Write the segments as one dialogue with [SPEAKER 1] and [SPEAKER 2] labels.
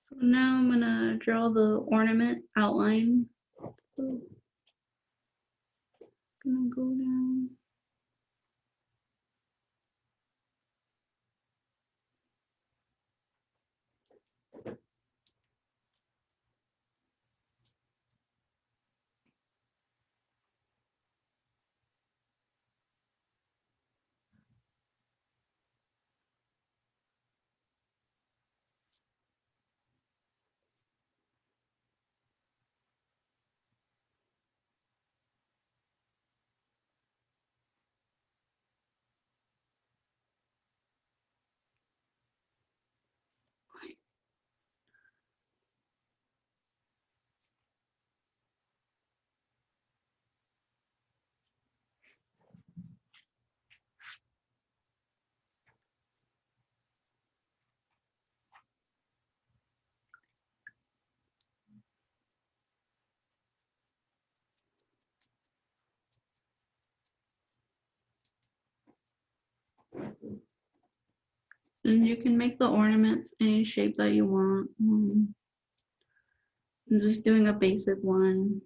[SPEAKER 1] So now I'm gonna draw the ornament outline. So, gonna go down. And you can make the ornaments any shape that you want. I'm just doing a basic one.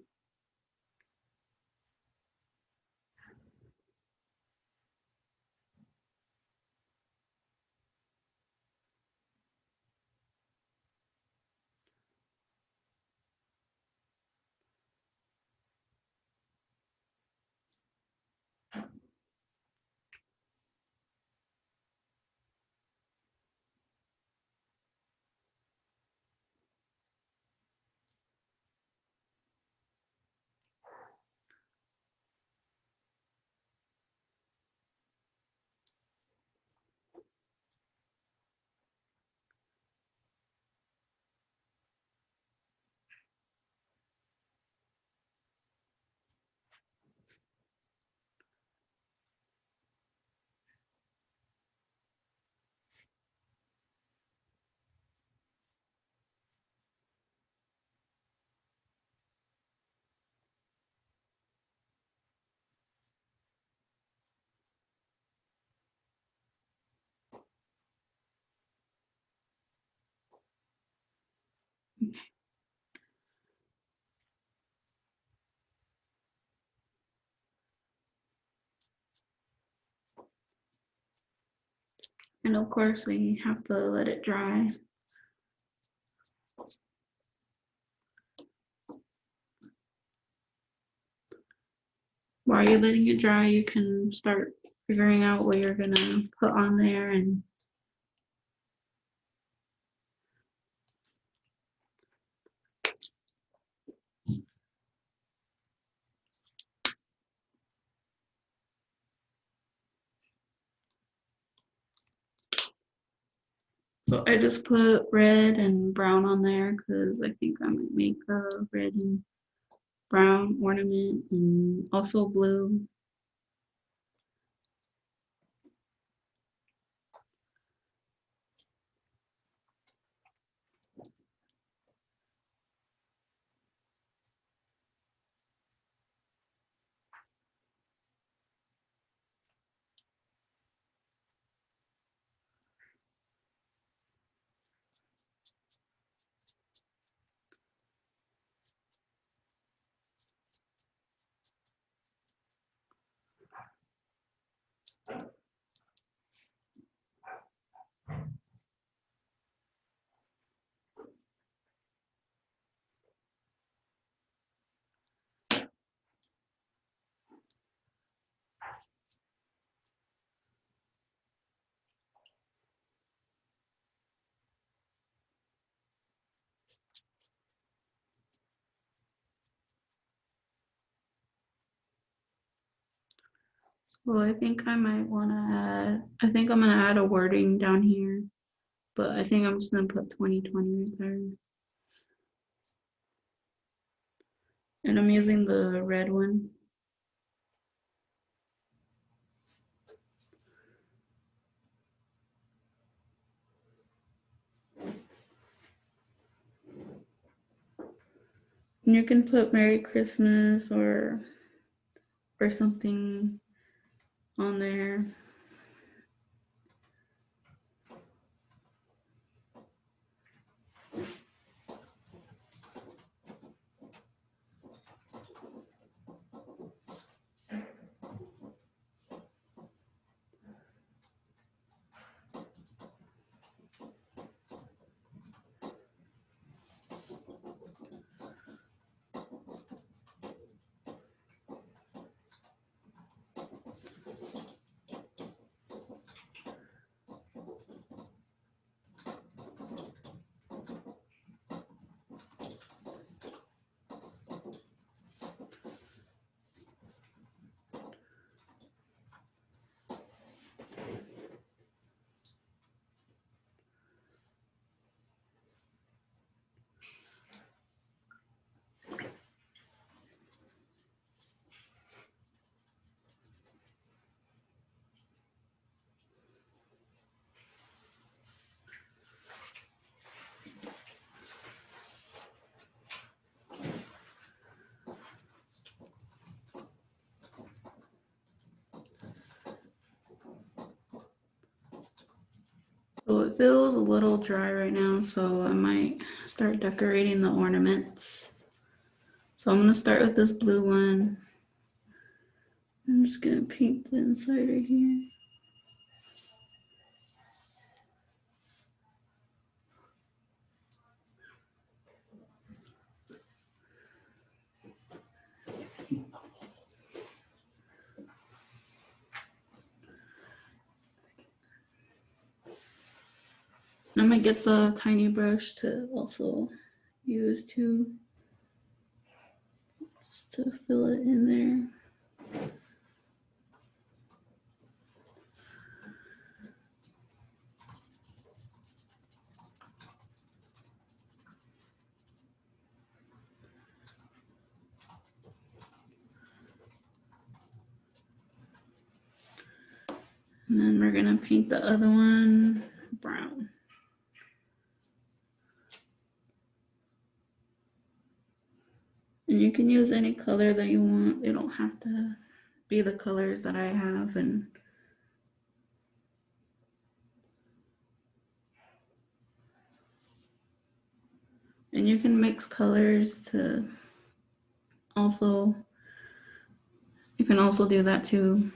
[SPEAKER 1] And of course we have to let it dry. While you're letting it dry, you can start figuring out what you're gonna put on there. And so I just put red and brown on there because I think I might make a red and brown ornament, and also blue. Well, I think I might want to add, I think I'm going to add a wording down here, but I think I'm just going to put 2020 right there. And I'm using the red one. And you can put Merry Christmas or something on there. So it feels a little dry right now, so I might start decorating the ornaments. So I'm gonna start with this blue one. I'm just gonna paint the inside right here. I'm gonna get the tiny brush to also use too, just to fill it in there. And then we're gonna paint the other one brown. And you can use any color that you want. They don't have to be the colors that I have. And you can mix colors to also, you can also do that too.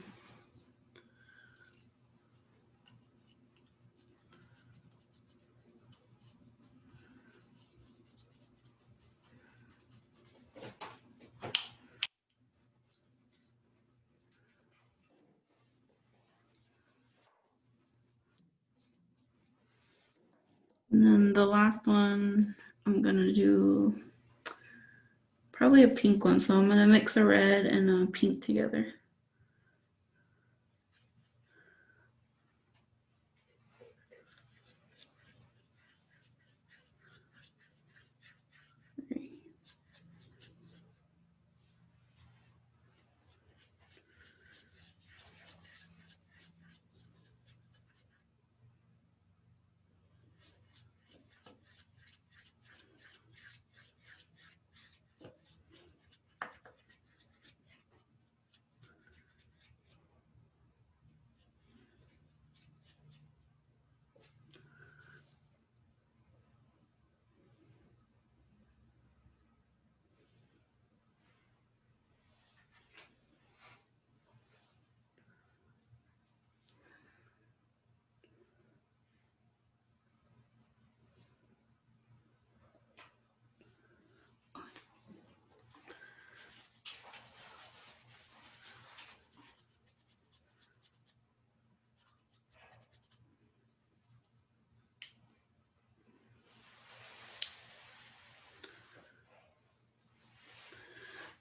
[SPEAKER 1] And then the last one, I'm gonna do probably a pink one. So I'm gonna mix a red and a pink together.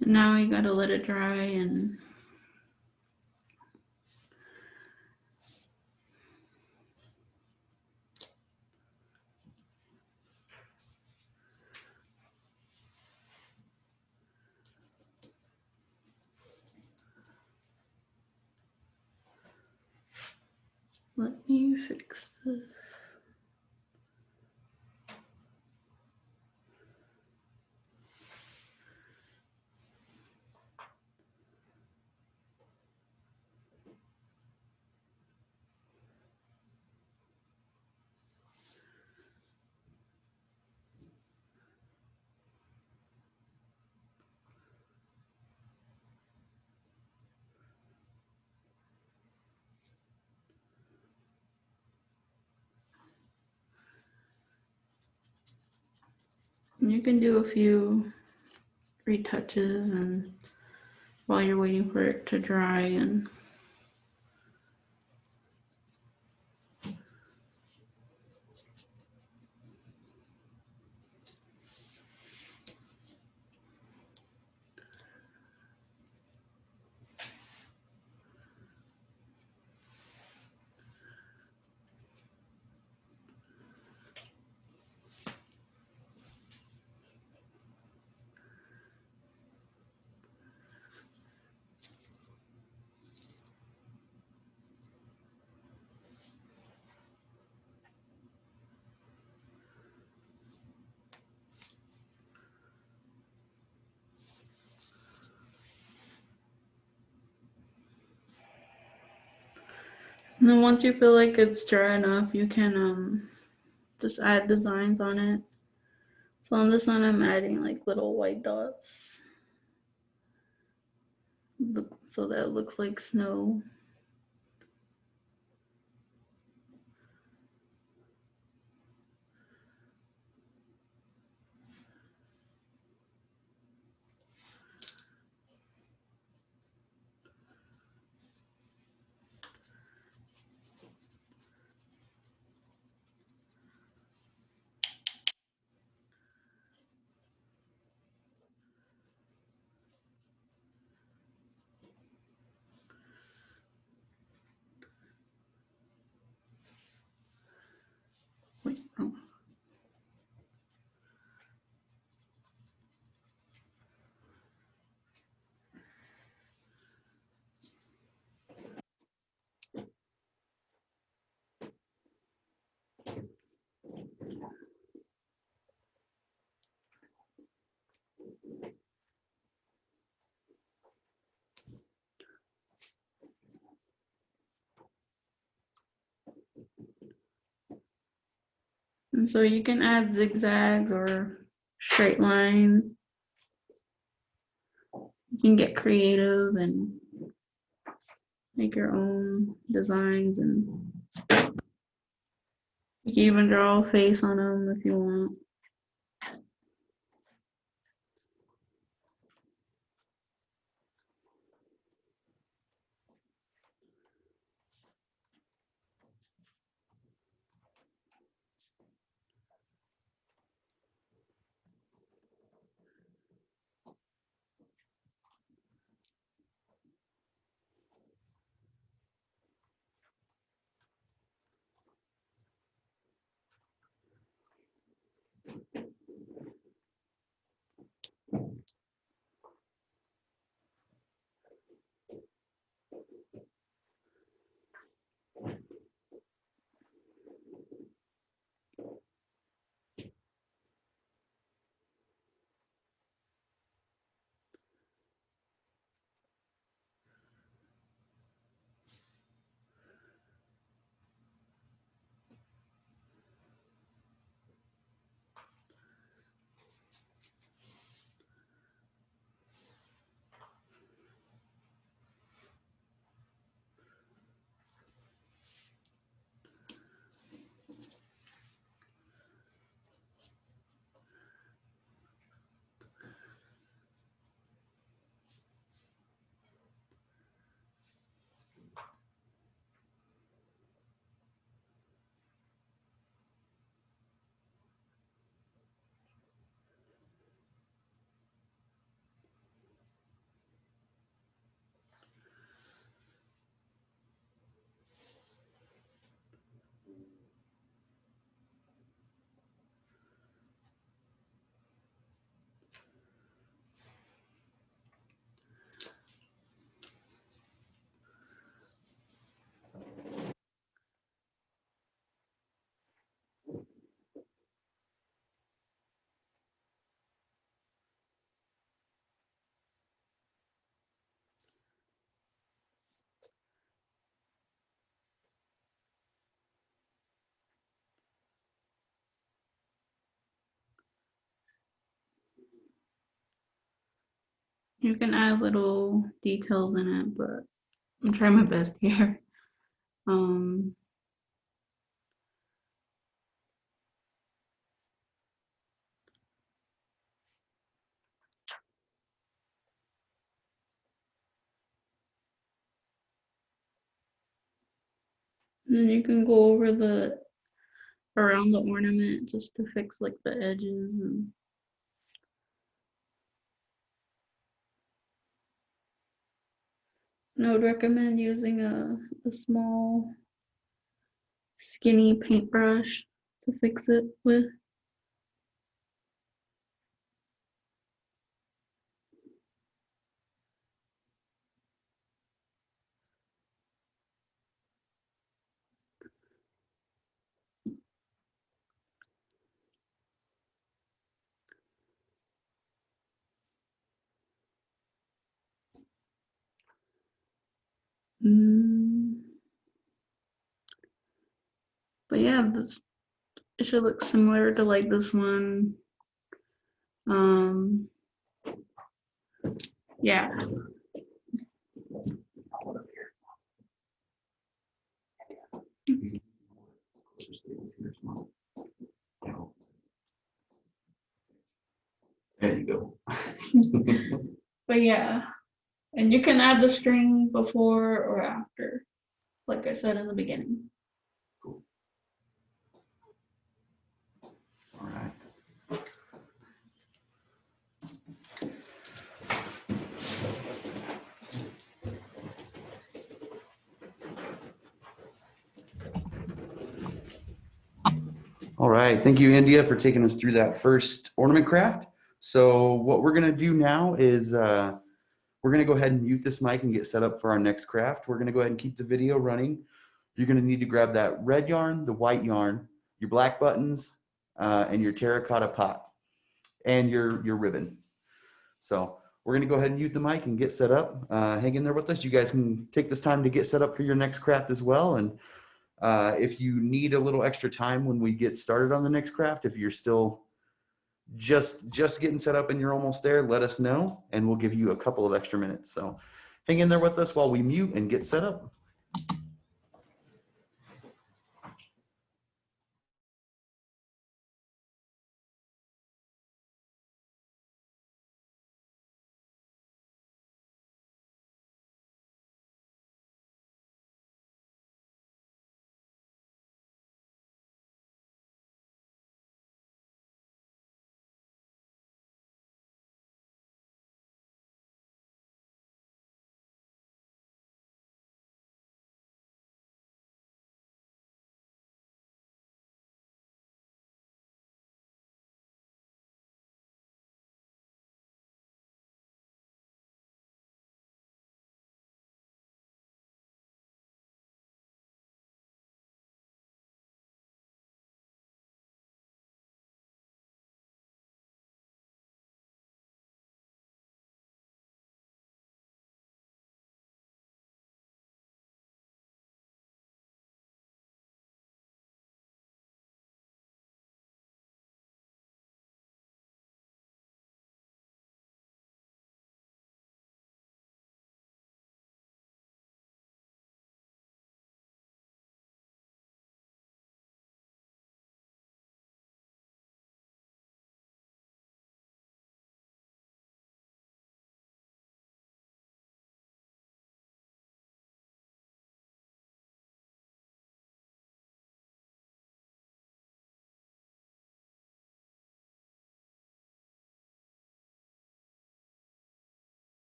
[SPEAKER 1] And now you gotta let it dry and let me fix this. And you can do a few retouches and while you're waiting for it to dry. And And then once you feel like it's dry enough, you can just add designs on it. So on this one, I'm adding like little white dots so that it looks like snow. Wait, oh. And so you can add zigzags or straight lines. You can get creative and make your own designs, and you can even draw a face on them if you want. You can add little details in it, but I'm trying my best here. Um, and you can go over the around the ornament just to fix like the edges, and I would recommend using a small skinny paintbrush to fix it with. Mm. But yeah, it should look similar to like this one. Yeah.
[SPEAKER 2] There you go.
[SPEAKER 1] But yeah, and you can add the string before or after, like I said in the beginning.
[SPEAKER 2] Cool. All right. All right, thank you, India, for taking us through that first ornament craft. So what we're gonna do now is we're gonna go ahead and mute this mic and get set up for our next craft. We're gonna go ahead and keep the video running. You're gonna need to grab that red yarn, the white yarn, your black buttons, and your terracotta pot, and your ribbon. So we're gonna go ahead and mute the mic and get set up. Hang in there with us. You guys can take this time to get set up for your next craft as well. And if you need a little extra time when we get started on the next craft, if you're still just getting set up and you're almost there, let us know and we'll give you a couple of extra minutes. So hang in there with us while we mute and get set up.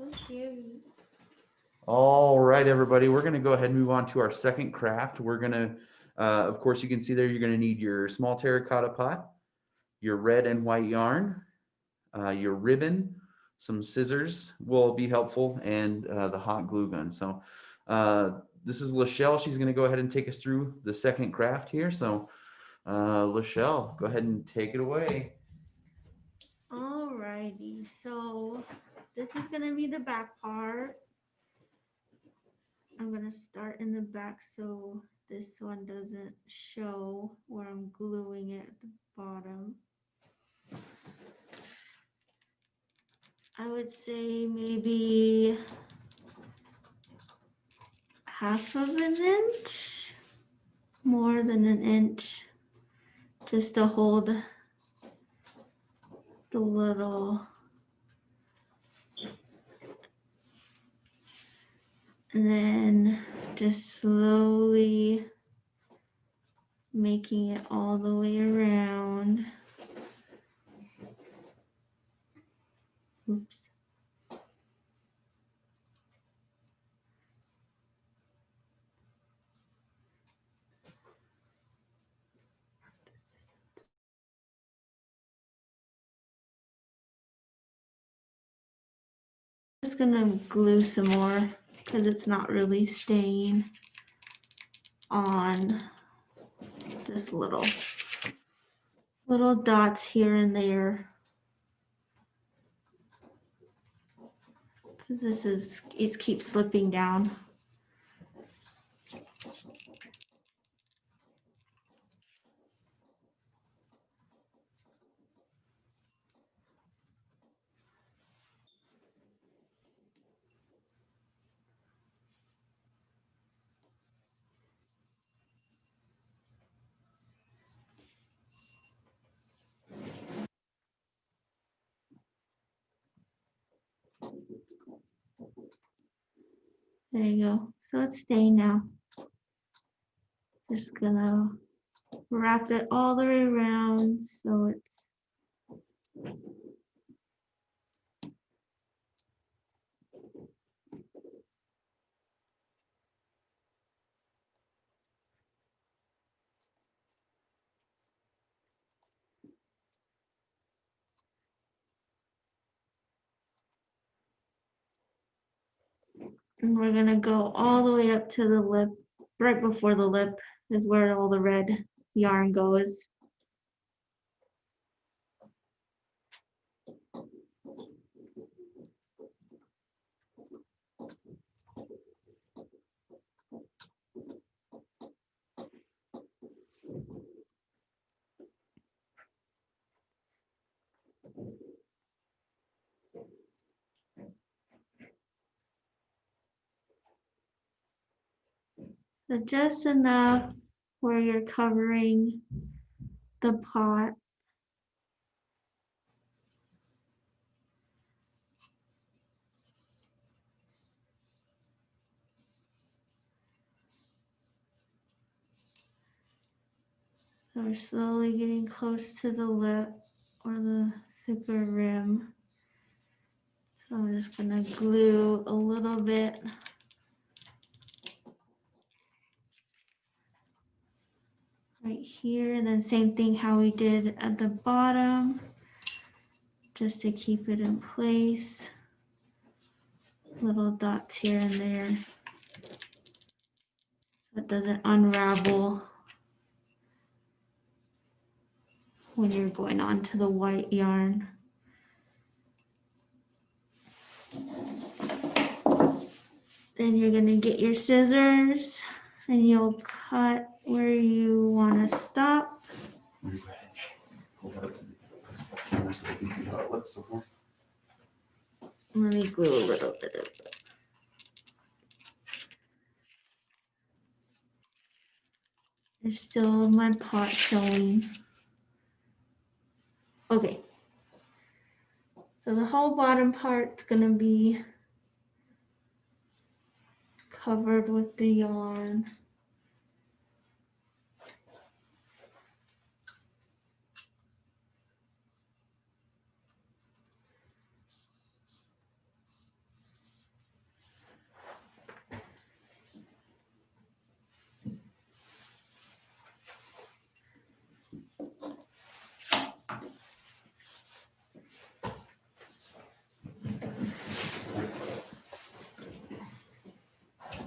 [SPEAKER 1] So scary.
[SPEAKER 2] All right, everybody, we're going to go ahead and move on to our second craft. We're going to, of course, you can see there, you're going to need your small terracotta pot, your red and white yarn, your ribbon, some scissors will be helpful, and the hot glue gun. So this is Lachelle. She's going to go ahead and take us through the second craft here. So Lachelle, go ahead and take it away.
[SPEAKER 1] Alrighty, so this is gonna be the back part. I'm gonna start in the back so this one doesn't show where I'm gluing it at the bottom. I would say maybe half of an inch, more than an inch, just to hold the little, and then just slowly making it all the way around. Oops. Just gonna glue some more because it's not really staying on, just little dots here and there, because it keeps slipping down. There you go. So it's staying now. Just gonna wrap it all the way around so it's and we're gonna go all the way up to the lip. Right before the lip is where all the red yarn goes. So just enough where you're covering the pot. So we're slowly getting close to the lip or the thicker rim. So I'm just gonna glue a little bit right here, and then same thing how we did at the bottom, just to keep it in place. Little dots here and there so it doesn't unravel when you're going on to the white yarn. Then you're gonna get your scissors and you'll cut where you want to stop. Let me glue a little bit of it. There's still my pot showing. Okay. So the whole bottom part's gonna be covered with the yarn.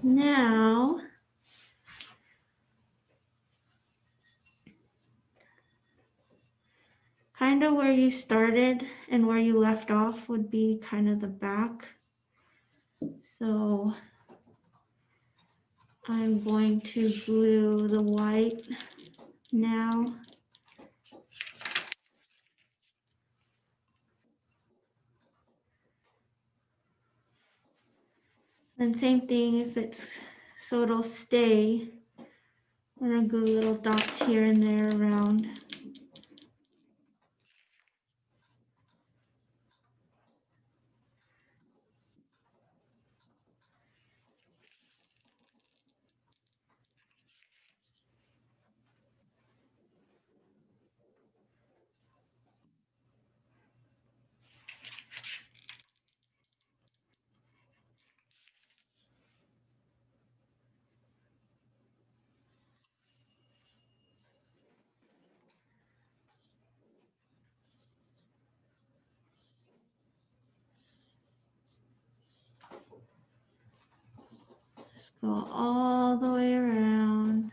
[SPEAKER 1] Now, kind of where you started and where you left off would be kind of the back. So I'm going to glue the white now. And same thing if it's, so it'll stay. We're gonna glue little dots here and there around. Just go all the way around.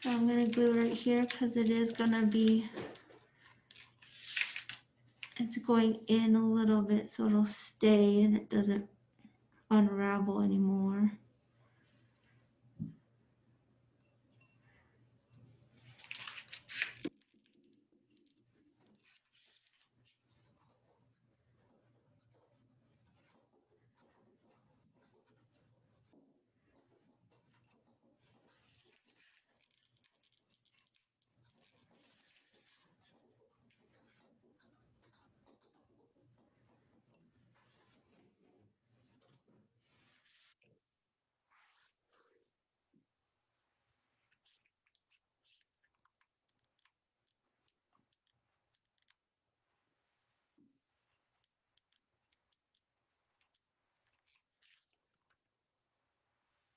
[SPEAKER 1] So I'm gonna glue right here because it is gonna be, it's going in a little bit so it'll stay and it doesn't unravel anymore.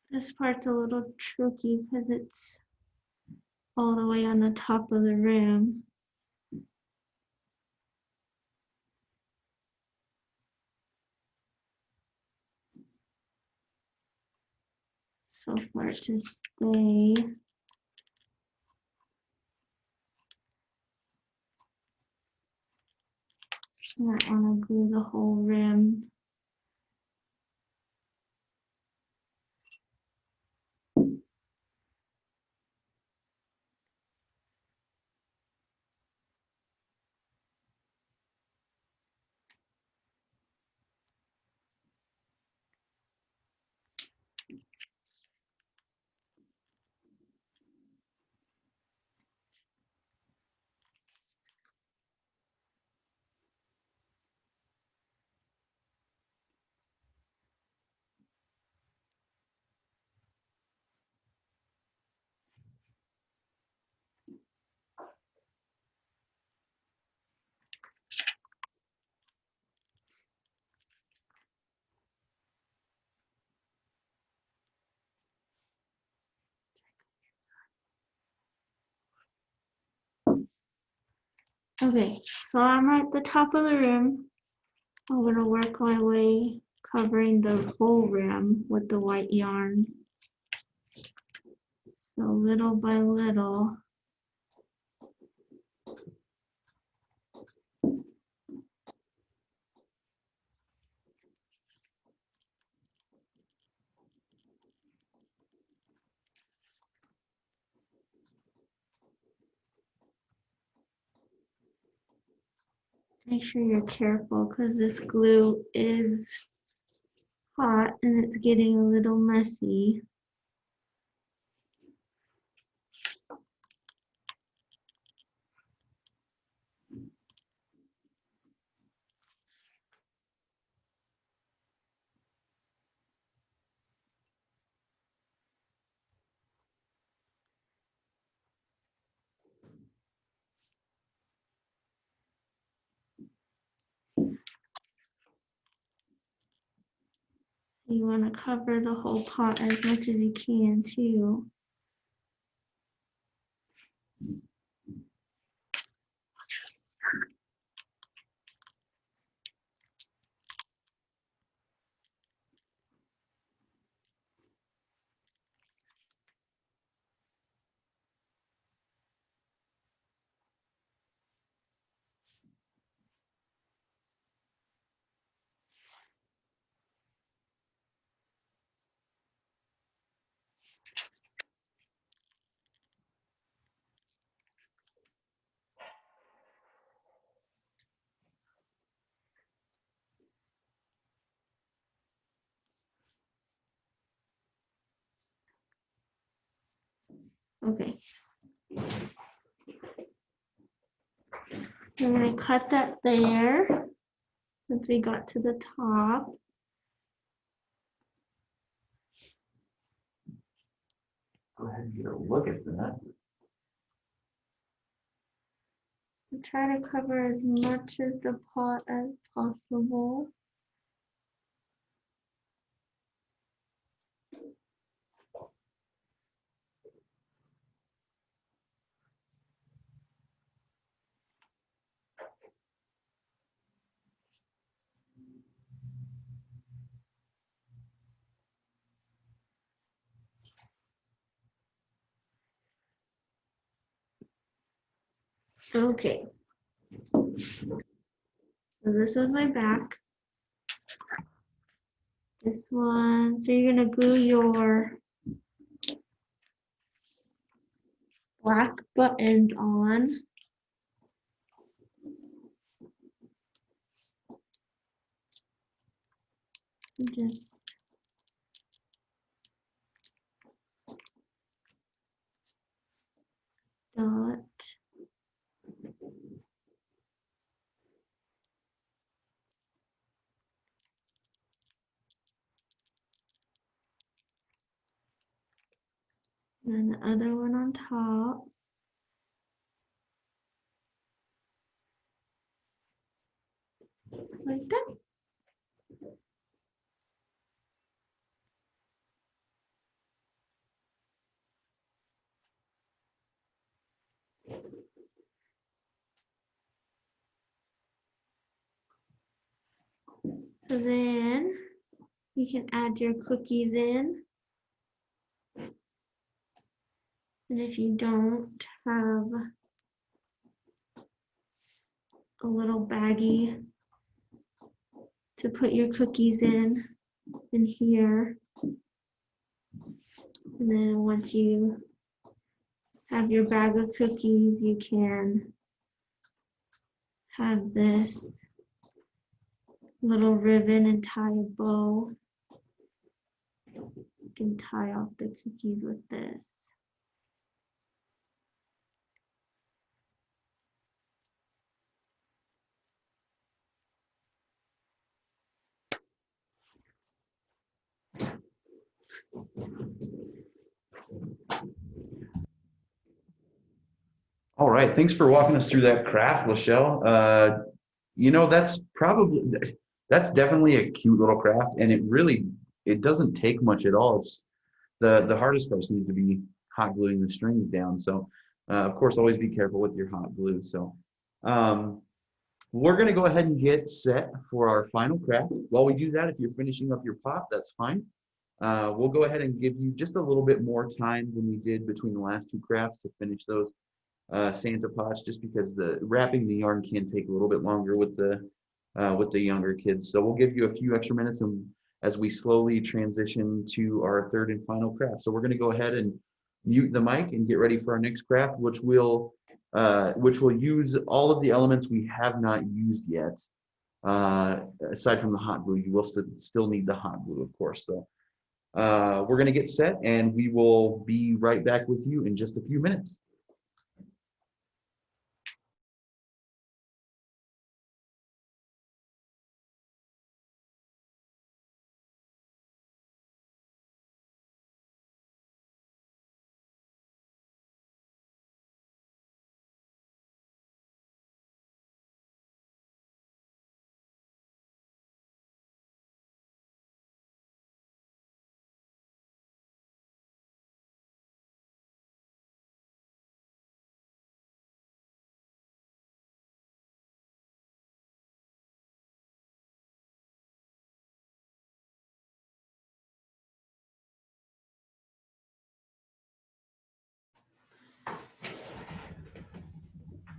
[SPEAKER 1] This part's a little tricky because it's all the way on the top of the rim. So for it to stay, I want to glue the whole rim. Okay, so I'm at the top of the rim. I'm gonna work my way covering the whole rim with the white yarn. So little by little. Make sure you're careful because this glue is hot and it's getting a little messy. you want to cover the whole pot as much as you can too. Okay. I'm going to cut that there since we got to the top.
[SPEAKER 2] Go ahead and get a look at that.
[SPEAKER 1] Try to cover as much of the pot as possible. Okay. So this was my back. This one, so you're gonna glue your black buttons on. Just dot. And the other one on top. Like that. So then you can add your cookies in. And if you don't have a little baggie to put your cookies in here. And then once you have your bag of cookies, you can have this little ribbon and tie a bow. You can tie off the cookies with this.
[SPEAKER 2] All right, thanks for walking us through that craft, Lachelle. You know, that's definitely a cute little craft, and it doesn't take much at all. It's the hardest part seems to be hot gluing the strings down. So, of course, always be careful with your hot glue. So, um, we're going to go ahead and get set for our final craft. While we do that, if you're finishing up your pot, that's fine. We'll go ahead and give you just a little bit more time than we did between the last two crafts to finish those Santa pots, just because the wrapping the yarn can take a little bit longer with the younger kids. So we'll give you a few extra minutes as we slowly transition to our third and final craft. So we're going to go ahead and mute the mic and get ready for our next craft, which will use all of the elements we have not used yet. Aside from the hot glue, you will still need the hot glue, of course. So we're going to get set, and we will be right back with you in just a few minutes.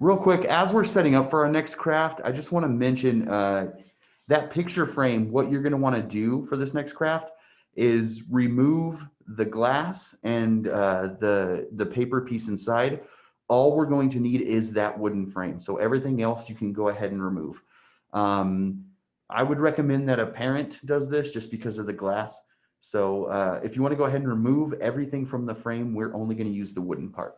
[SPEAKER 2] Real quick, as we're setting up for our next craft, I just want to mention that picture frame. What you're going to want to do for this next craft is remove the glass and the paper piece inside. All we're going to need is that wooden frame. So everything else you can go ahead and remove. I would recommend that a parent does this just because of the glass. So if you want to go ahead and remove everything from the frame, we're only going to use the wooden part.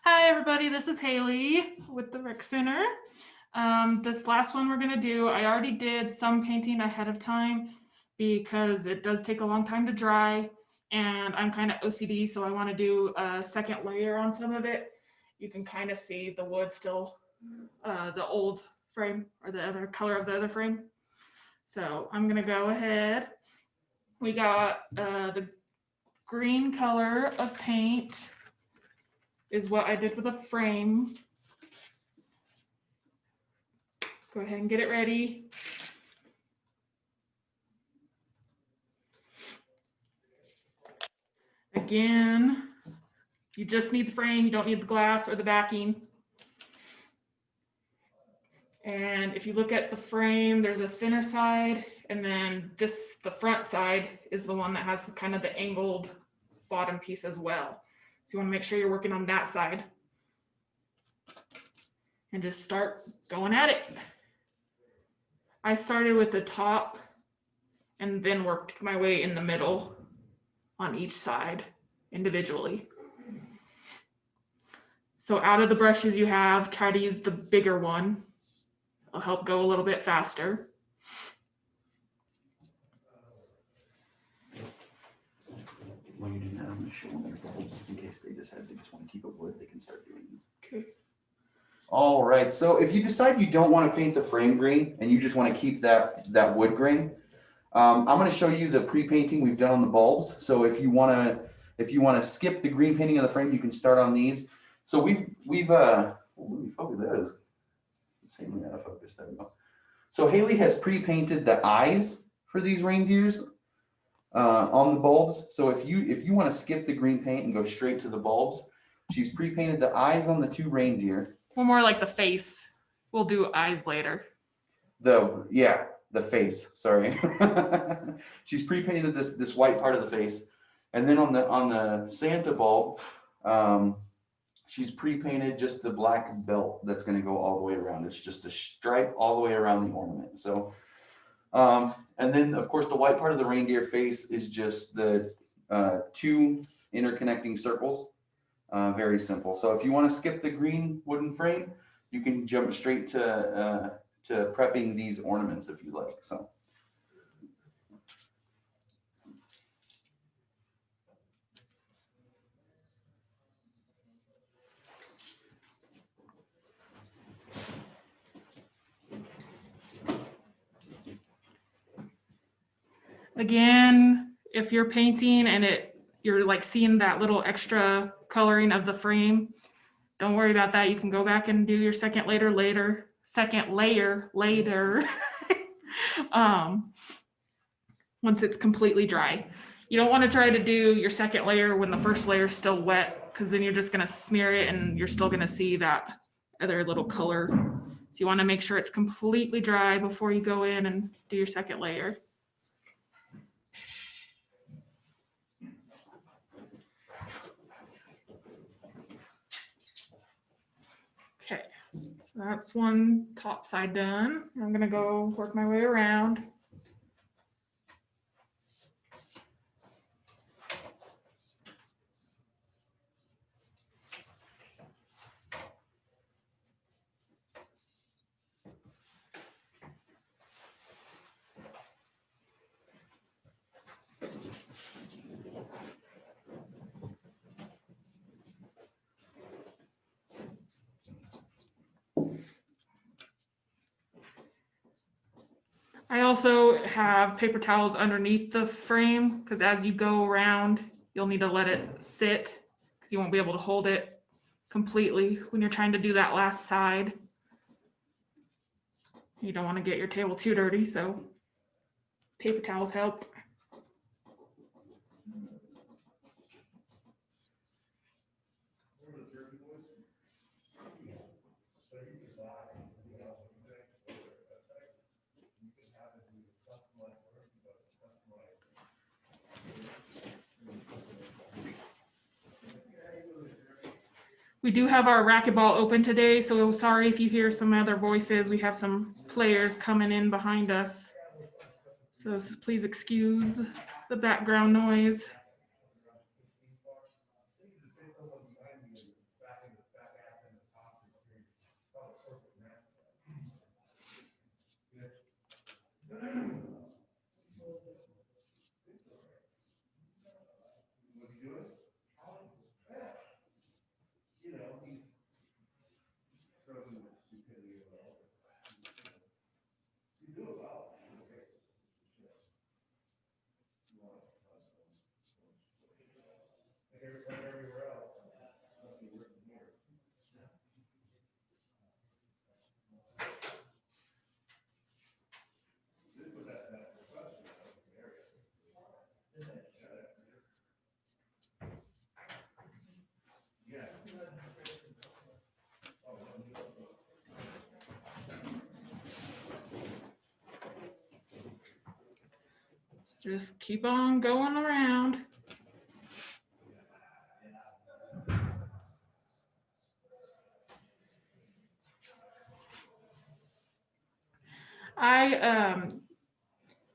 [SPEAKER 3] Hi everybody, this is Haley with the Rec Center. This last one we're gonna do, I already did some painting ahead of time because it does take a long time to dry and I'm kind of OCD, so I wanna do a second layer on some of it. You can kind of see the wood still, the old frame or the other color of the other frame. So I'm gonna go ahead. We got the green color of paint is what I did for the frame. Go ahead and get it ready. Again, you just need the frame, you don't need the glass or the backing. And if you look at the frame, there's a thinner side, and then the front side is the one that has kind of the angled bottom piece as well. So you want to make sure you're working on that side. And just start going at it. I started with the top and then worked my way in the middle on each side individually. So out of the brushes you have, try to use the bigger one. It'll help go a little bit faster.
[SPEAKER 2] While you're doing that, I'm going to show them their bulbs in case they just want to keep it wood. They can start doing this.
[SPEAKER 3] Okay.
[SPEAKER 2] All right. So if you decide you don't want to paint the frame green and you just want to keep that wood grain, I'm going to show you the pre-painting we've done on the bulbs. So if you want to skip the green painting of the frame, you can start on these. So we've probably that is same way out of focus. There we go. So Haley has pre-painted the eyes for these reindeers on the bulbs. So if you want to skip the green paint and go straight to the bulbs, she's pre-painted the eyes on the two reindeer.
[SPEAKER 3] Well, more like the face. We'll do eyes later.
[SPEAKER 2] The face. Sorry, she's pre-painted this white part of the face, and then on the Santa bulb, she's pre-painted just the black belt that's going to go all the way around. It's just a stripe all the way around the ornament. So, and then of course the white part of the reindeer face is just the two interconnecting circles. Very simple. So if you want to skip the green wooden frame, you can jump straight to prepping these ornaments if you like. So.
[SPEAKER 3] Again, if you're painting and you're like seeing that little extra coloring of the frame, don't worry about that. You can go back and do your second layer later. Once it's completely dry. You don't want to try to do your second layer when the first layer is still wet, because then you're just going to smear it and you're still going to see that other little color. So you want to make sure it's completely dry before you go in and do your second layer. Okay, so that's one top side done. I'm gonna go work my way around. I also have paper towels underneath the frame because as you go around, you'll need to let it sit because you won't be able to hold it completely when you're trying to do that last side. You don't want to get your table too dirty, so paper towels help. We do have our racquetball open today, so sorry if you hear some other voices. We have some players coming in behind us. So please excuse the background noise. Just keep on going around.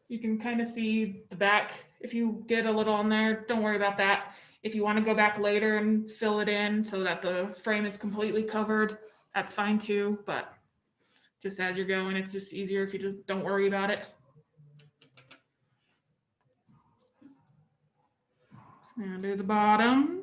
[SPEAKER 3] You can kind of see the back. If you did a little on there, don't worry about that. If you want to go back later and fill it in so that the frame is completely covered, that's fine too. But just as you're going, it's just easier if you just don't worry about it. Now do the bottom.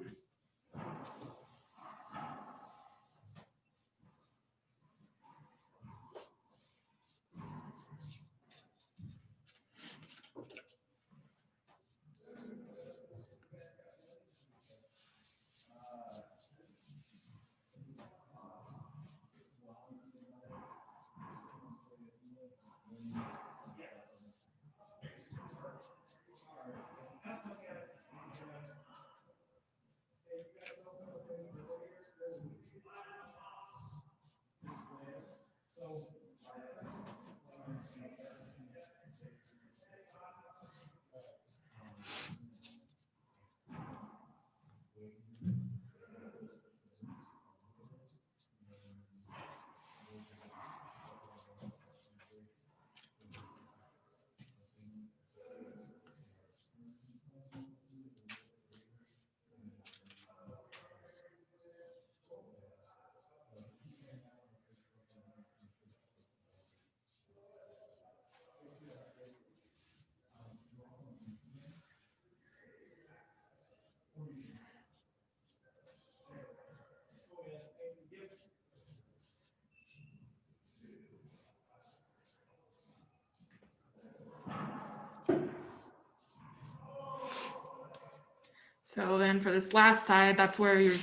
[SPEAKER 3] So then for this last side, that's where your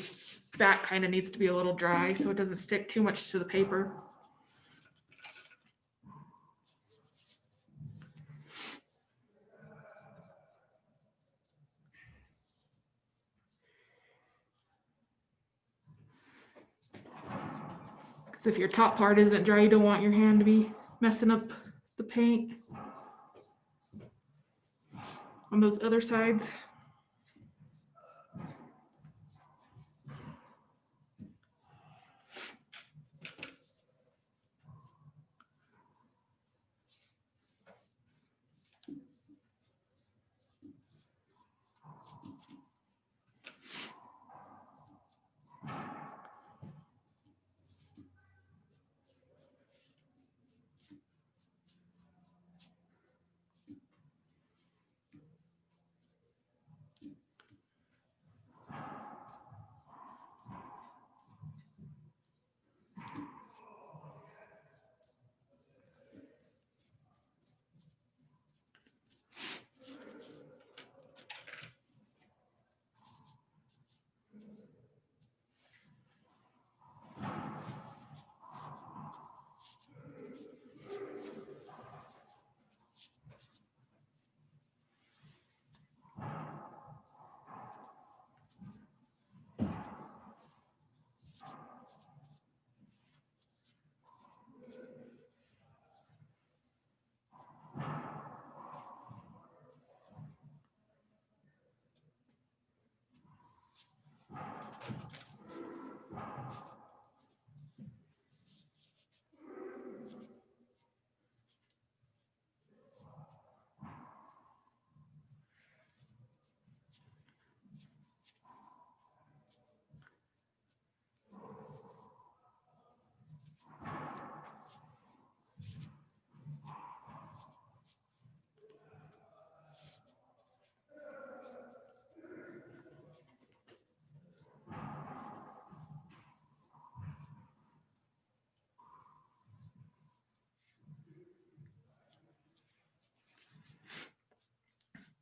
[SPEAKER 3] back kind of needs to be a little dry so it doesn't stick too much to the paper. Because if your top part isn't dry, you don't want your hand to be messing up the paint on those other sides.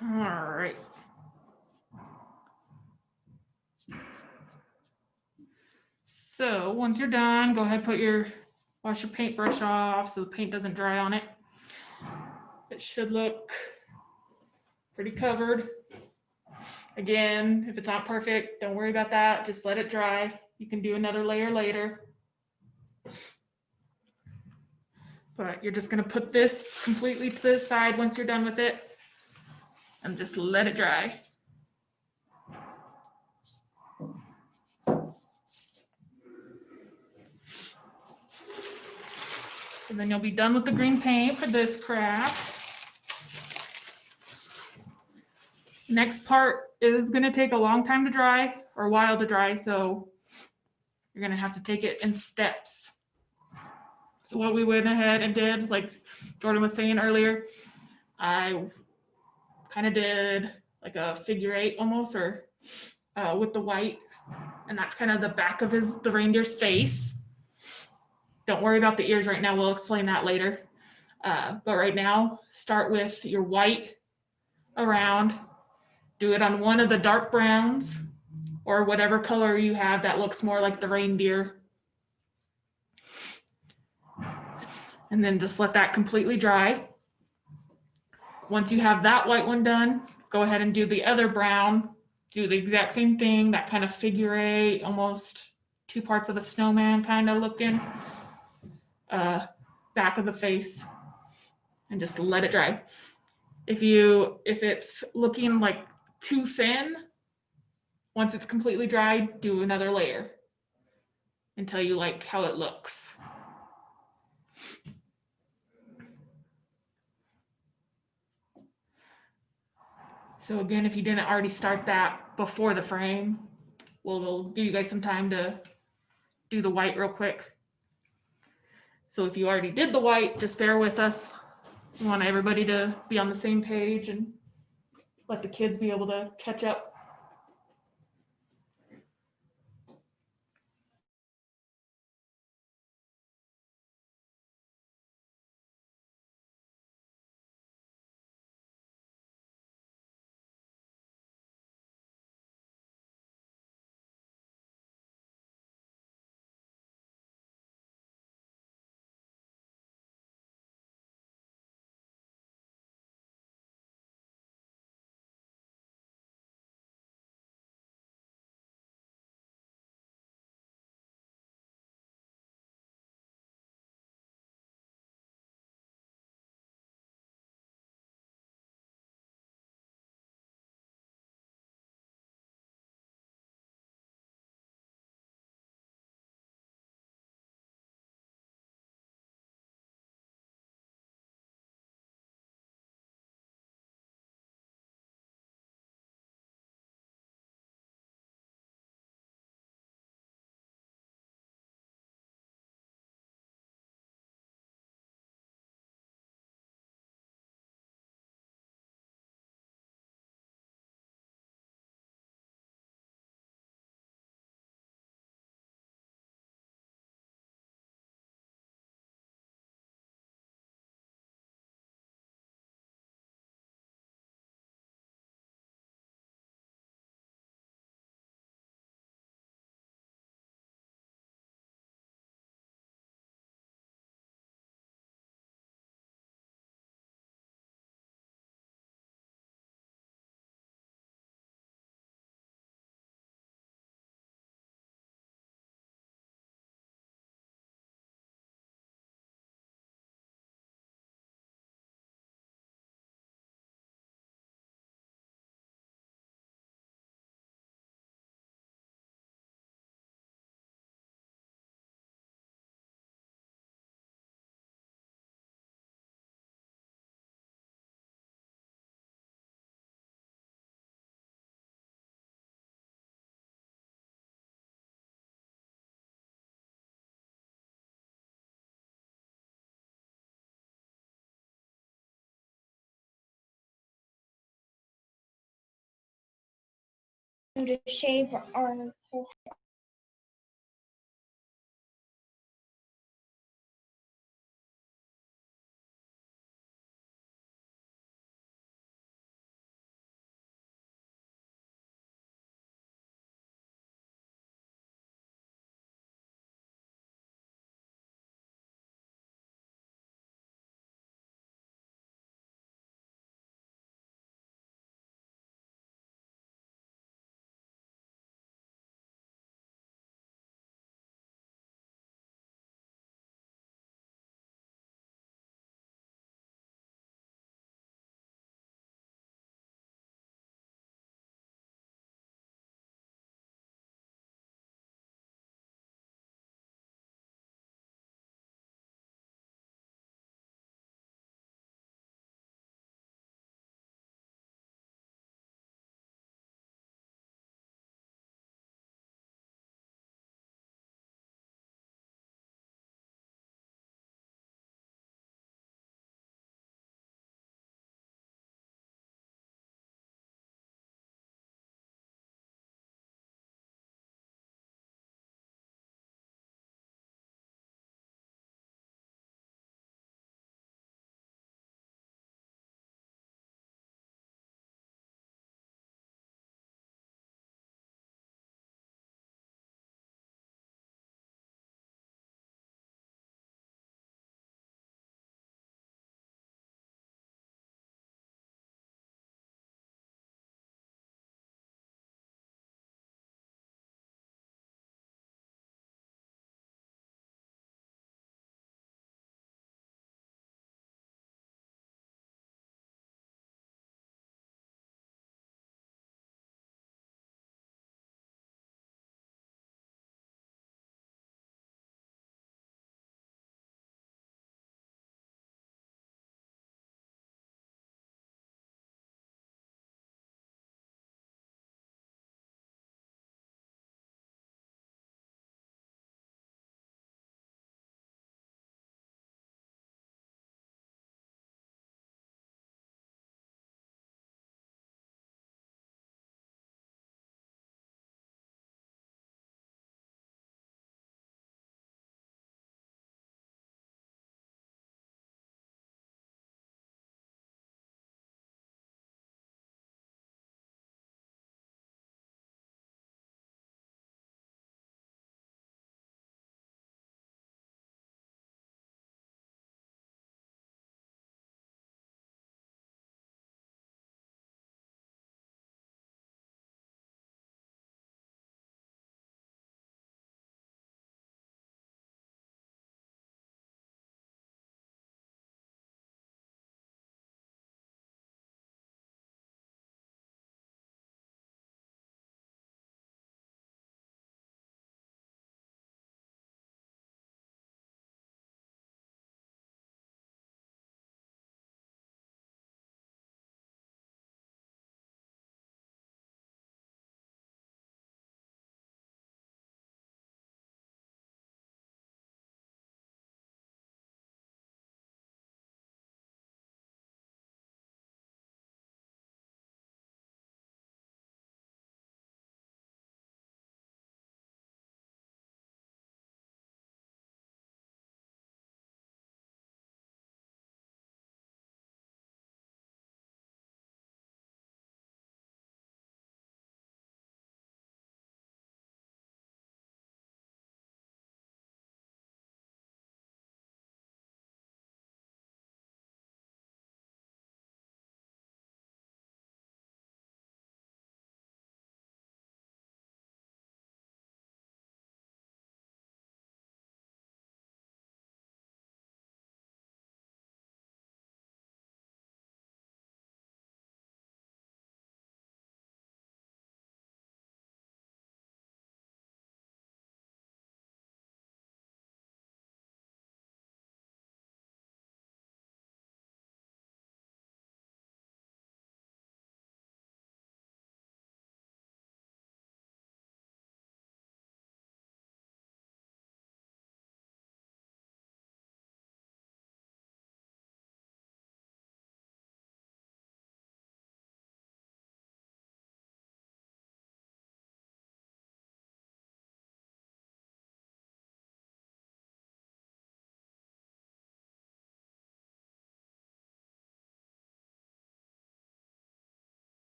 [SPEAKER 3] All right. So once you're done, go ahead, wash your paintbrush off so the paint doesn't dry on it. It should look pretty covered. Again, if it's not perfect, don't worry about that. Just let it dry. You can do another layer later. But you're just gonna put this completely to the side once you're done with it. and just let it dry. So then you'll be done with the green paint for this craft. Next part is going to take a long time to dry or a while to dry, so you're going to have to take it in steps. So what we went ahead and did, like Jordan was saying earlier, I kind of did like a figure 8 almost, or with the white, and that's kind of the back of the reindeer's face. Don't worry about the ears right now, we'll explain that later. But right now, start with your white around, do it on one of the dark browns or whatever color you have that looks more like the reindeer. And then just let that completely dry. Once you have that white one done, go ahead and do the other brown. Do the exact same thing, that kind of figure 8, almost 2 parts of a snowman kind of looking, back of the face, and just let it dry. If it's looking like too thin, once it's completely dried, do another layer until you like how it looks. So again, if you didn't already start that before the frame, we'll give you guys some time to do the white real quick. So if you already did the white, just bear with us. We want everybody to be on the same page and let the kids be able to catch up.
[SPEAKER 4] To shave our whole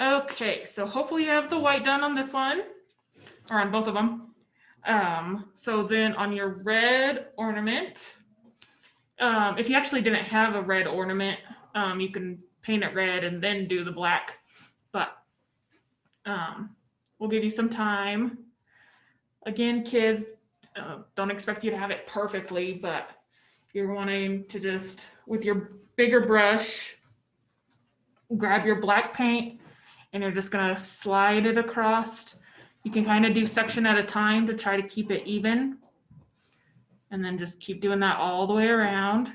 [SPEAKER 3] Okay, so hopefully you have the white done on this one, or on both of them. So then on your red ornament, if you actually didn't have a red ornament, you can paint it red and then do the black, but we'll give you some time. Again, kids, don't expect you to have it perfectly, but you're wanting to just, with your bigger brush, grab your black paint and you're just gonna slide it across. You can kind of do section at a time to try to keep it even. And then just keep doing that all the way around.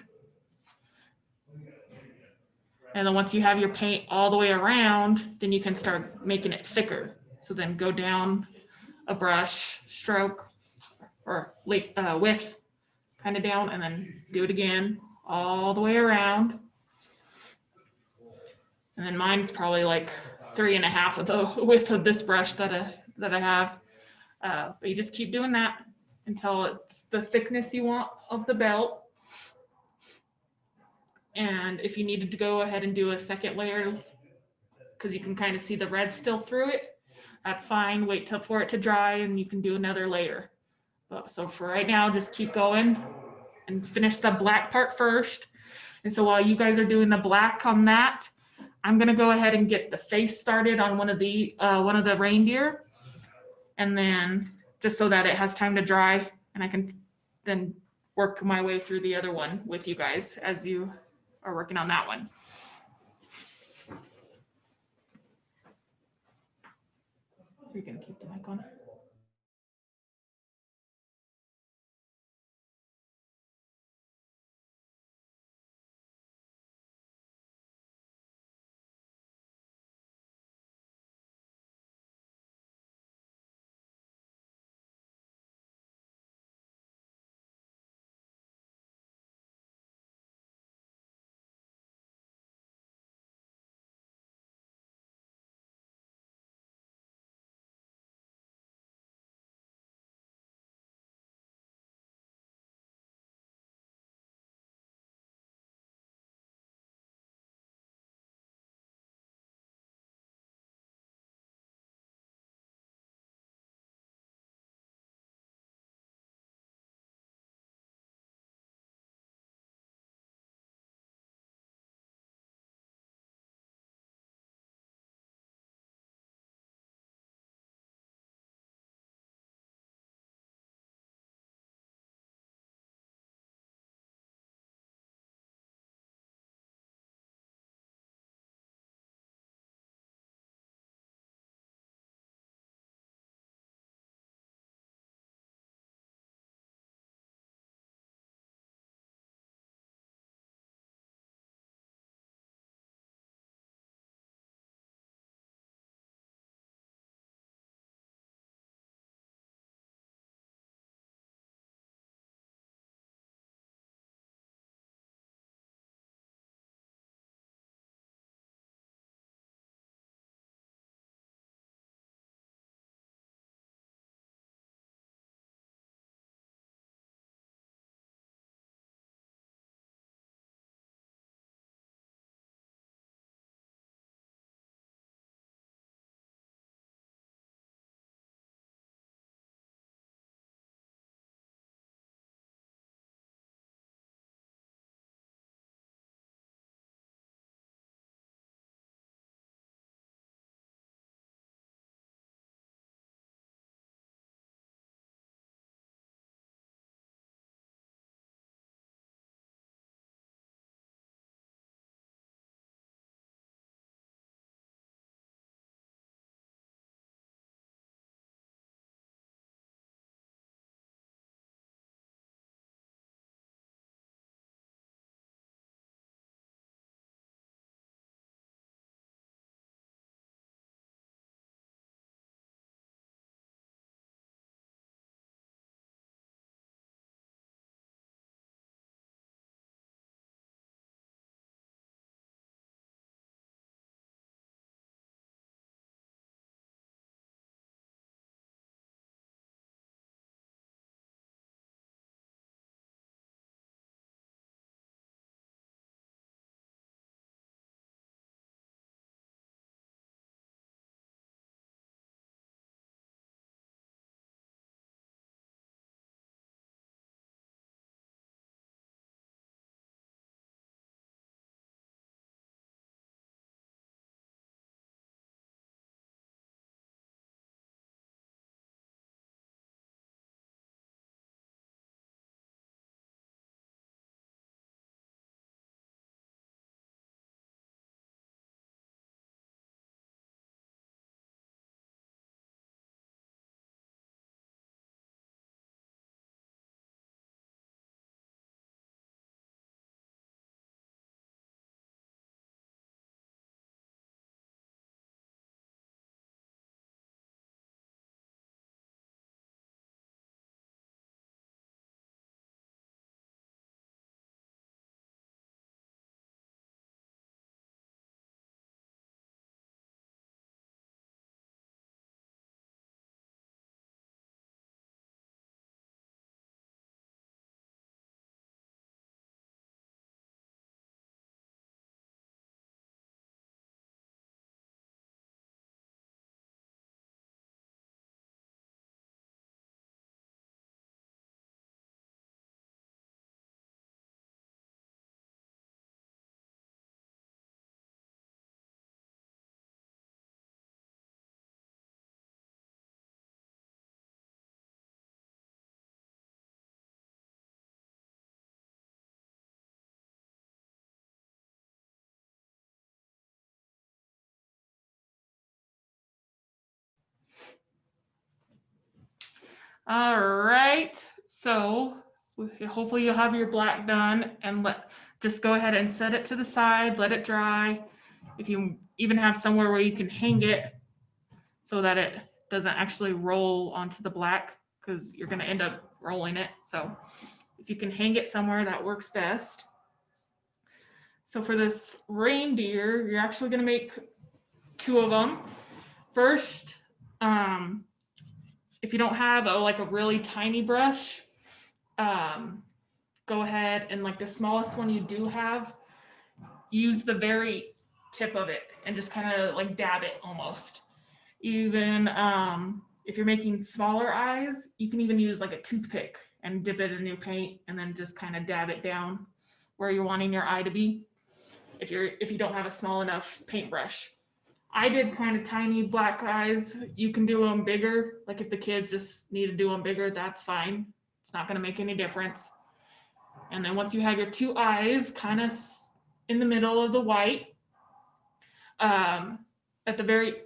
[SPEAKER 3] And then once you have your paint all the way around, then you can start making it thicker. So then go down a brush stroke or width kind of down, and then do it again all the way around. And then mine's probably like 3.5 of the width of this brush that I have. But you just keep doing that until it's the thickness you want of the belt. And if you needed to go ahead and do a second layer, because you can kind of see the red still through it, that's fine. Wait for it to dry and you can do another layer. So for right now, just keep going and finish the black part first. And so while you guys are doing the black on that, I'm gonna go ahead and get the face started on one of the reindeer, and then just so that it has time to dry, and I can then work my way through the other one with you guys as you are working on that one. You're gonna keep the mic on. All right, so hopefully you'll have your black done, and just go ahead and set it to the side, let it dry. If you even have somewhere where you can hang it so that it doesn't actually roll onto the black, because you're going to end up rolling it. So if you can hang it somewhere, that works best. So for this reindeer, you're actually going to make 2 of them. First, if you don't have like a really tiny brush, go ahead and like the smallest one you do have, use the very tip of it and just kind of like dab it almost. Even if you're making smaller eyes, you can even use like a toothpick and dip it in your paint and then just kind of dab it down where you're wanting your eye to be. If you don't have a small enough paintbrush. I did kind of tiny black eyes. You can do them bigger. Like if the kids just need to do them bigger, that's fine. It's not going to make any difference. And then once you have your 2 eyes kind of in the middle of the white, at the very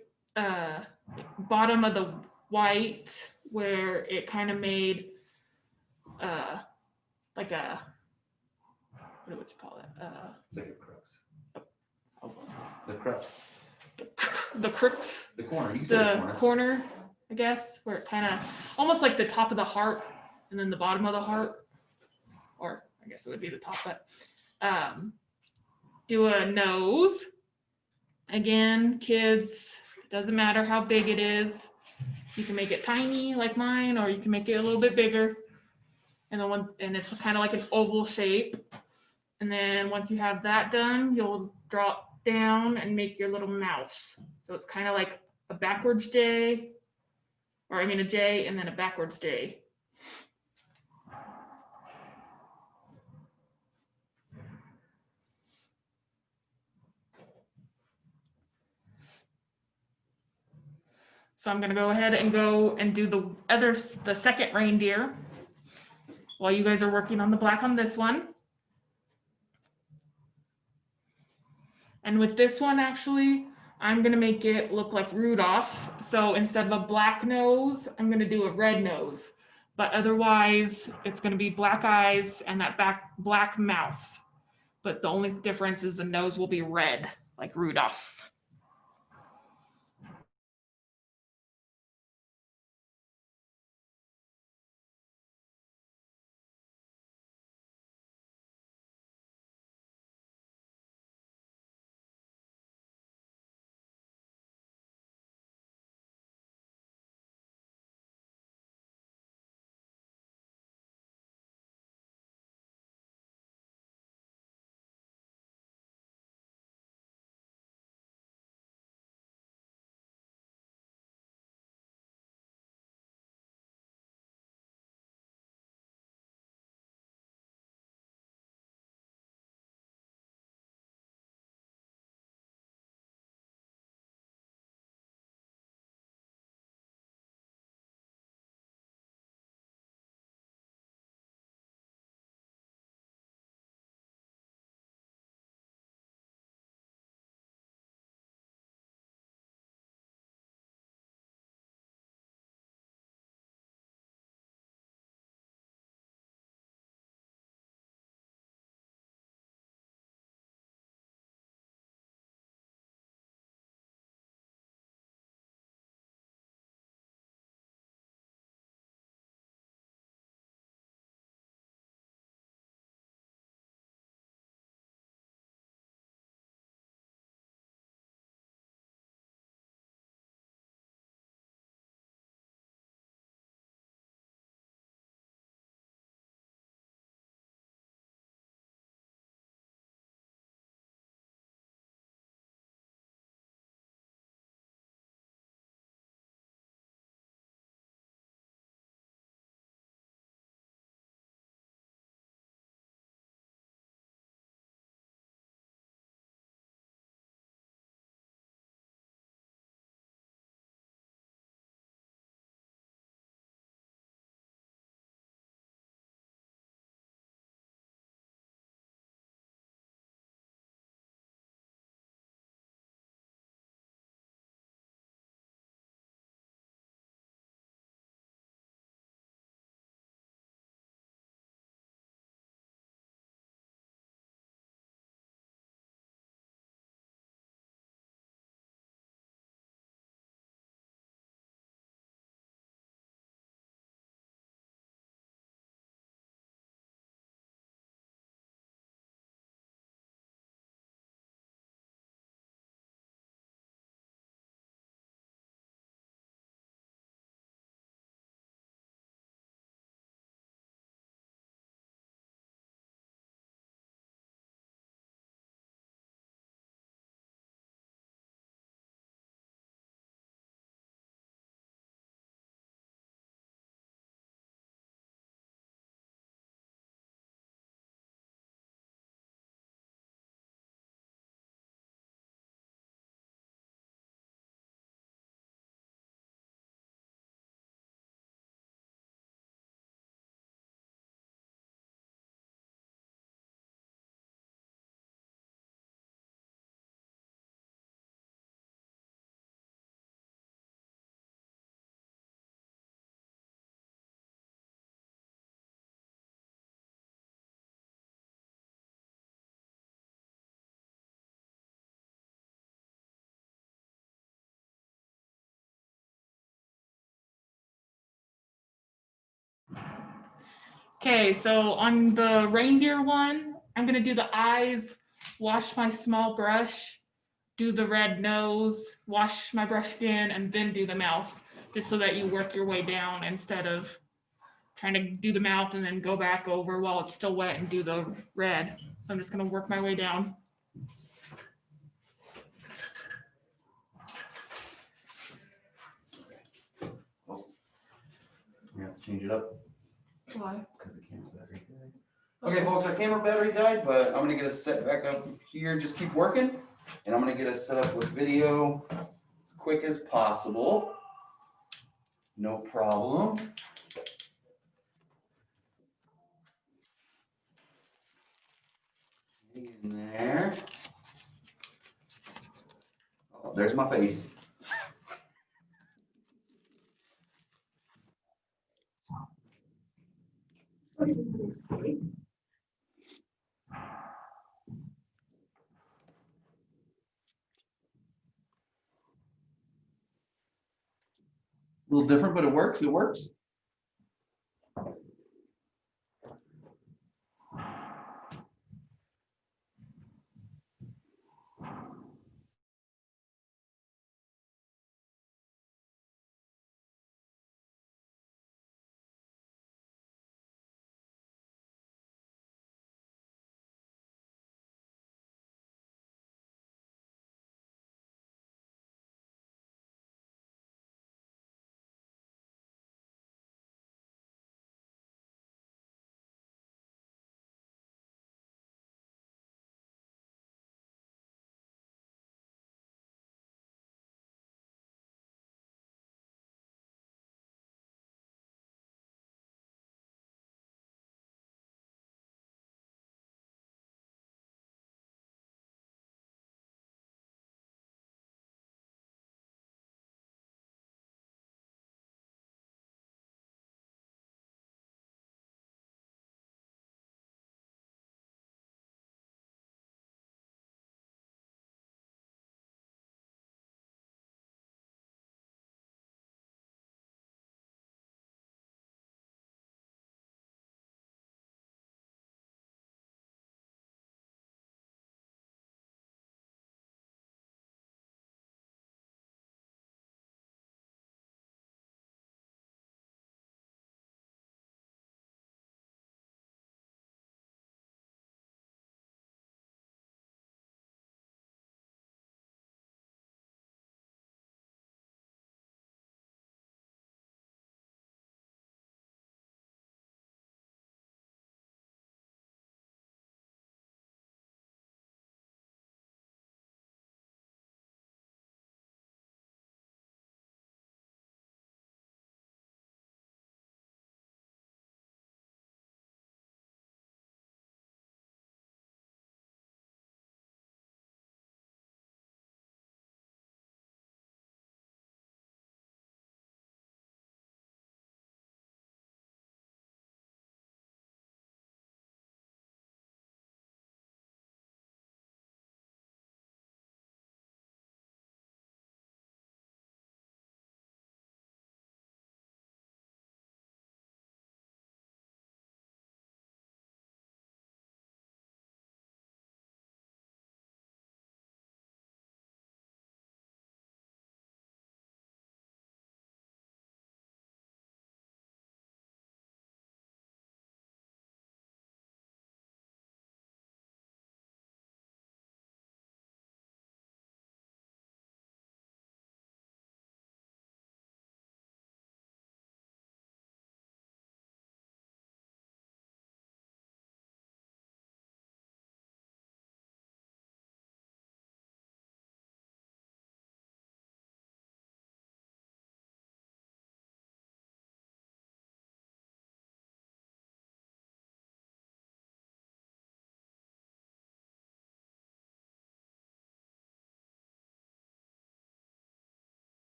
[SPEAKER 3] bottom of the white where it kind of made like a, what would you call it?
[SPEAKER 2] It's like a crux. The crux.
[SPEAKER 3] The crux.
[SPEAKER 2] The corner. You said
[SPEAKER 3] The corner, I guess, where it kind of almost like the top of the heart and then the bottom of the heart, or I guess it would be the top, but do a nose. Again, kids, it doesn't matter how big it is. You can make it tiny like mine, or you can make it a little bit bigger. And it's kind of like an oval shape. And then once you have that done, you'll drop down and make your little mouth. So it's kind of like a backwards J, or I mean a J and then a backwards J. So I'm gonna go ahead and do the second reindeer while you guys are working on the black on this one. And with this one, actually, I'm gonna make it look like Rudolph. So instead of a black nose, I'm gonna do a red nose. But otherwise, it's gonna be black eyes and that black mouth. But the only difference is the nose will be red, like Rudolph. Okay, so on the reindeer one, I'm gonna do the eyes, wash my small brush, do the red nose, wash my brush again, and then do the mouth, just so that you work your way down instead of trying to do the mouth and then go back over while it's still wet and do the red. So I'm just gonna work my way down.
[SPEAKER 2] We have to change it up
[SPEAKER 3] Why?
[SPEAKER 2] because the camera's battery died. Okay, folks, our camera battery died, but I'm gonna get us set back up here. Just keep working, and I'm gonna get us set up with video as quick as possible. No problem. Hang in there. Oh, there's my face. A little different, but it works. It works.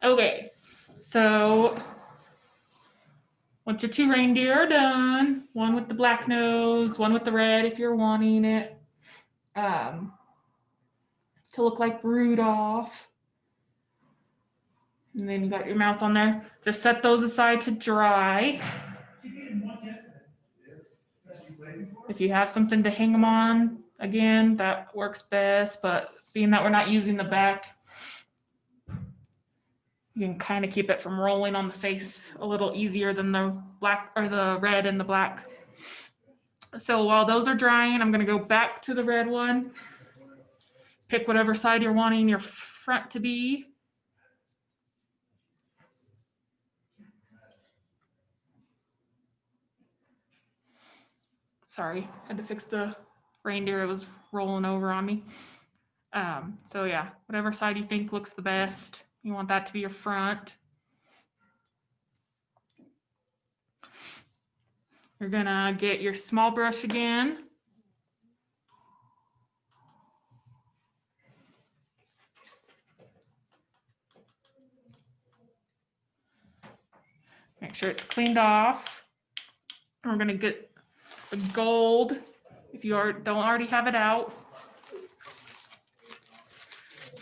[SPEAKER 3] Okay, so once your 2 reindeer are done, one with the black nose, one with the red if you're wanting it to look like Rudolph. And then you got your mouth on there. Just set those aside to dry. If you have something to hang them on, again, that works best. But being that we're not using the back, you can kind of keep it from rolling on the face a little easier than the black or the red and the black. So while those are drying, I'm going to go back to the red one. Pick whatever side you're wanting your front to be. Sorry, had to fix the reindeer. It was rolling over on me. So yeah, whatever side you think looks the best. You want that to be your front. You're gonna get your small brush again. Make sure it's cleaned off. And we're gonna get the gold. If you don't already have it out,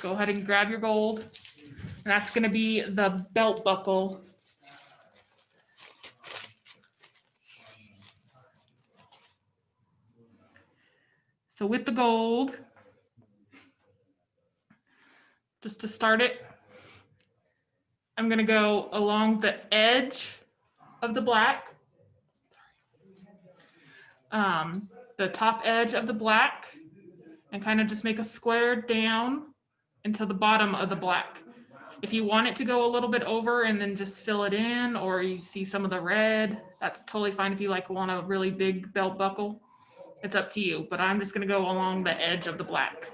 [SPEAKER 3] go ahead and grab your gold. And that's gonna be the belt buckle. So with the gold, just to start it, I'm gonna go along the edge of the black, the top edge of the black, and kind of just make a square down into the bottom of the black. If you want it to go a little bit over and then just fill it in, or you see some of the red, that's totally fine. If you like want a really big belt buckle, it's up to you, but I'm just gonna go along the edge of the black.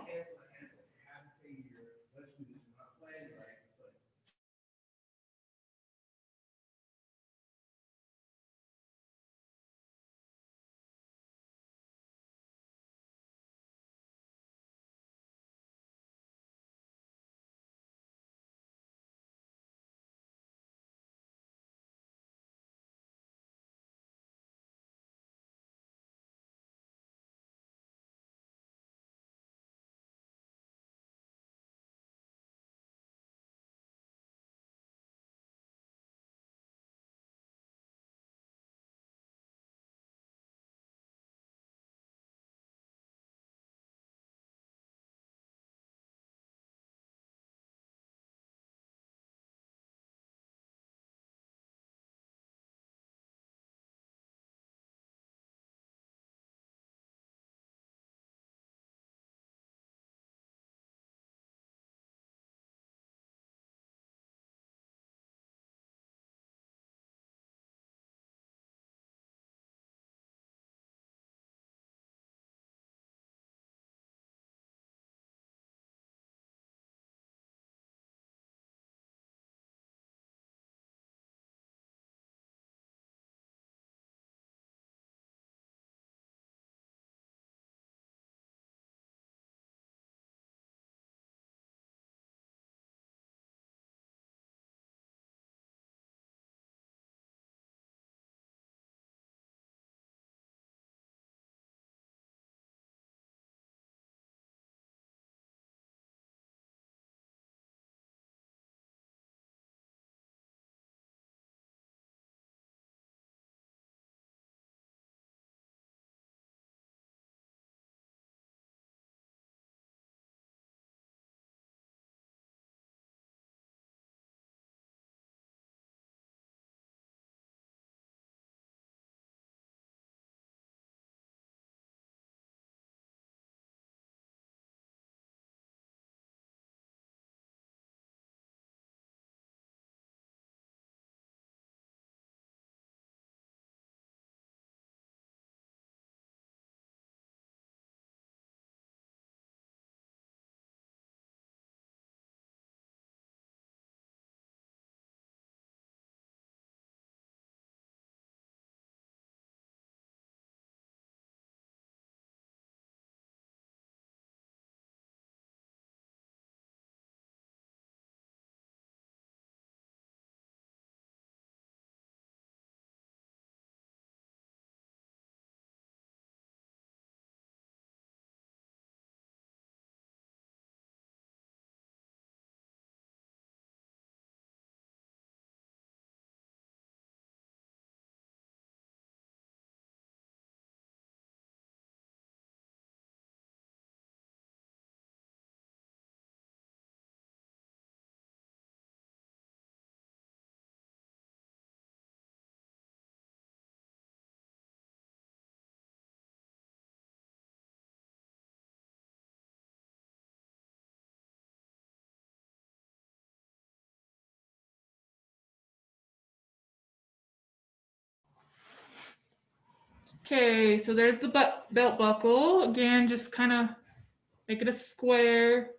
[SPEAKER 3] Okay, so there's the belt buckle. Again, just kind of make it a square.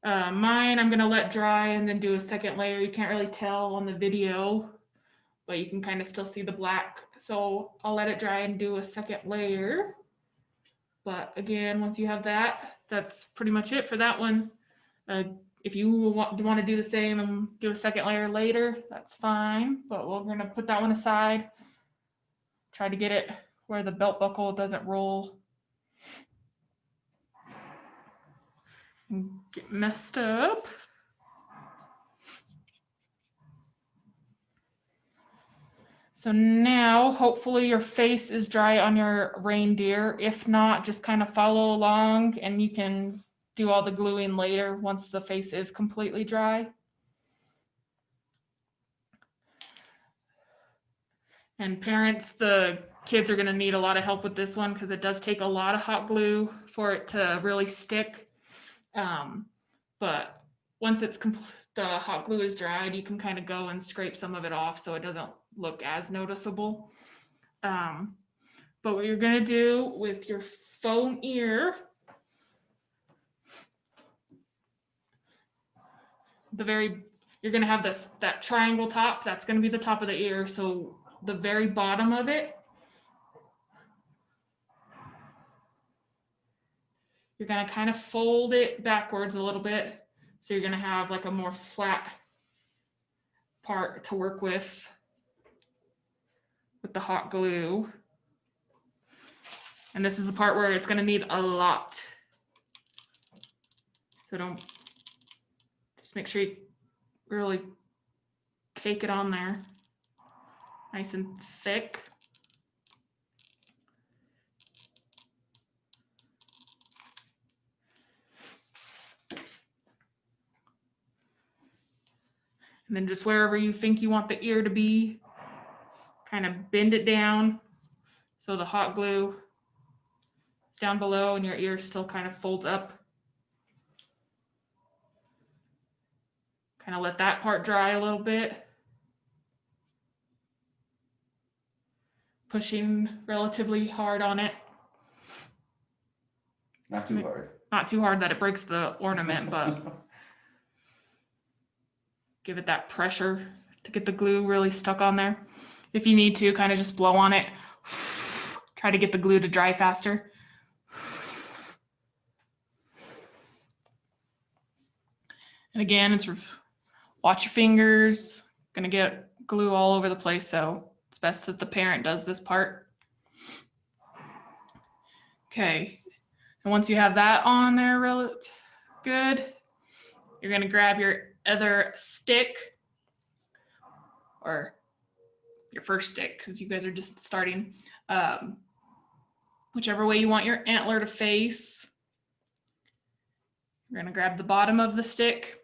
[SPEAKER 3] Mine, I'm gonna let dry and then do a second layer. You can't really tell on the video, but you can kind of still see the black. So I'll let it dry and do a second layer. But again, once you have that, that's pretty much it for that one. If you want to do the same and do a second layer later, that's fine. But we're gonna put that one aside. Try to get it where the belt buckle doesn't roll and get messed up. So now hopefully your face is dry on your reindeer. If not, just kind of follow along and you can do all the gluing later once the face is completely dry. And parents, the kids are going to need a lot of help with this one because it does take a lot of hot glue for it to really stick. But once the hot glue is dried, you can kind of go and scrape some of it off so it doesn't look as noticeable. But what you're going to do with your foam ear, you're going to have that triangle top. That's going to be the top of the ear. So the very bottom of it, you're going to kind of fold it backwards a little bit. So you're going to have like a more flat part to work with the hot glue. And this is the part where it's going to need a lot. So just make sure you really cake it on there nice and thick. And then just wherever you think you want the ear to be, kind of bend it down so the hot glue is down below and your ear still kind of folds up. Kind of let that part dry a little bit. Pushing relatively hard on it.
[SPEAKER 2] Not too hard.
[SPEAKER 3] Not too hard that it breaks the ornament, but give it that pressure to get the glue really stuck on there. If you need to, kind of just blow on it. Try to get the glue to dry faster. And again, it's watch your fingers. Gonna get glue all over the place, so it's best that the parent does this part. Okay, and once you have that on there really good, you're gonna grab your other stick, or your first stick, because you guys are just starting. Whichever way you want your antler to face. You're gonna grab the bottom of the stick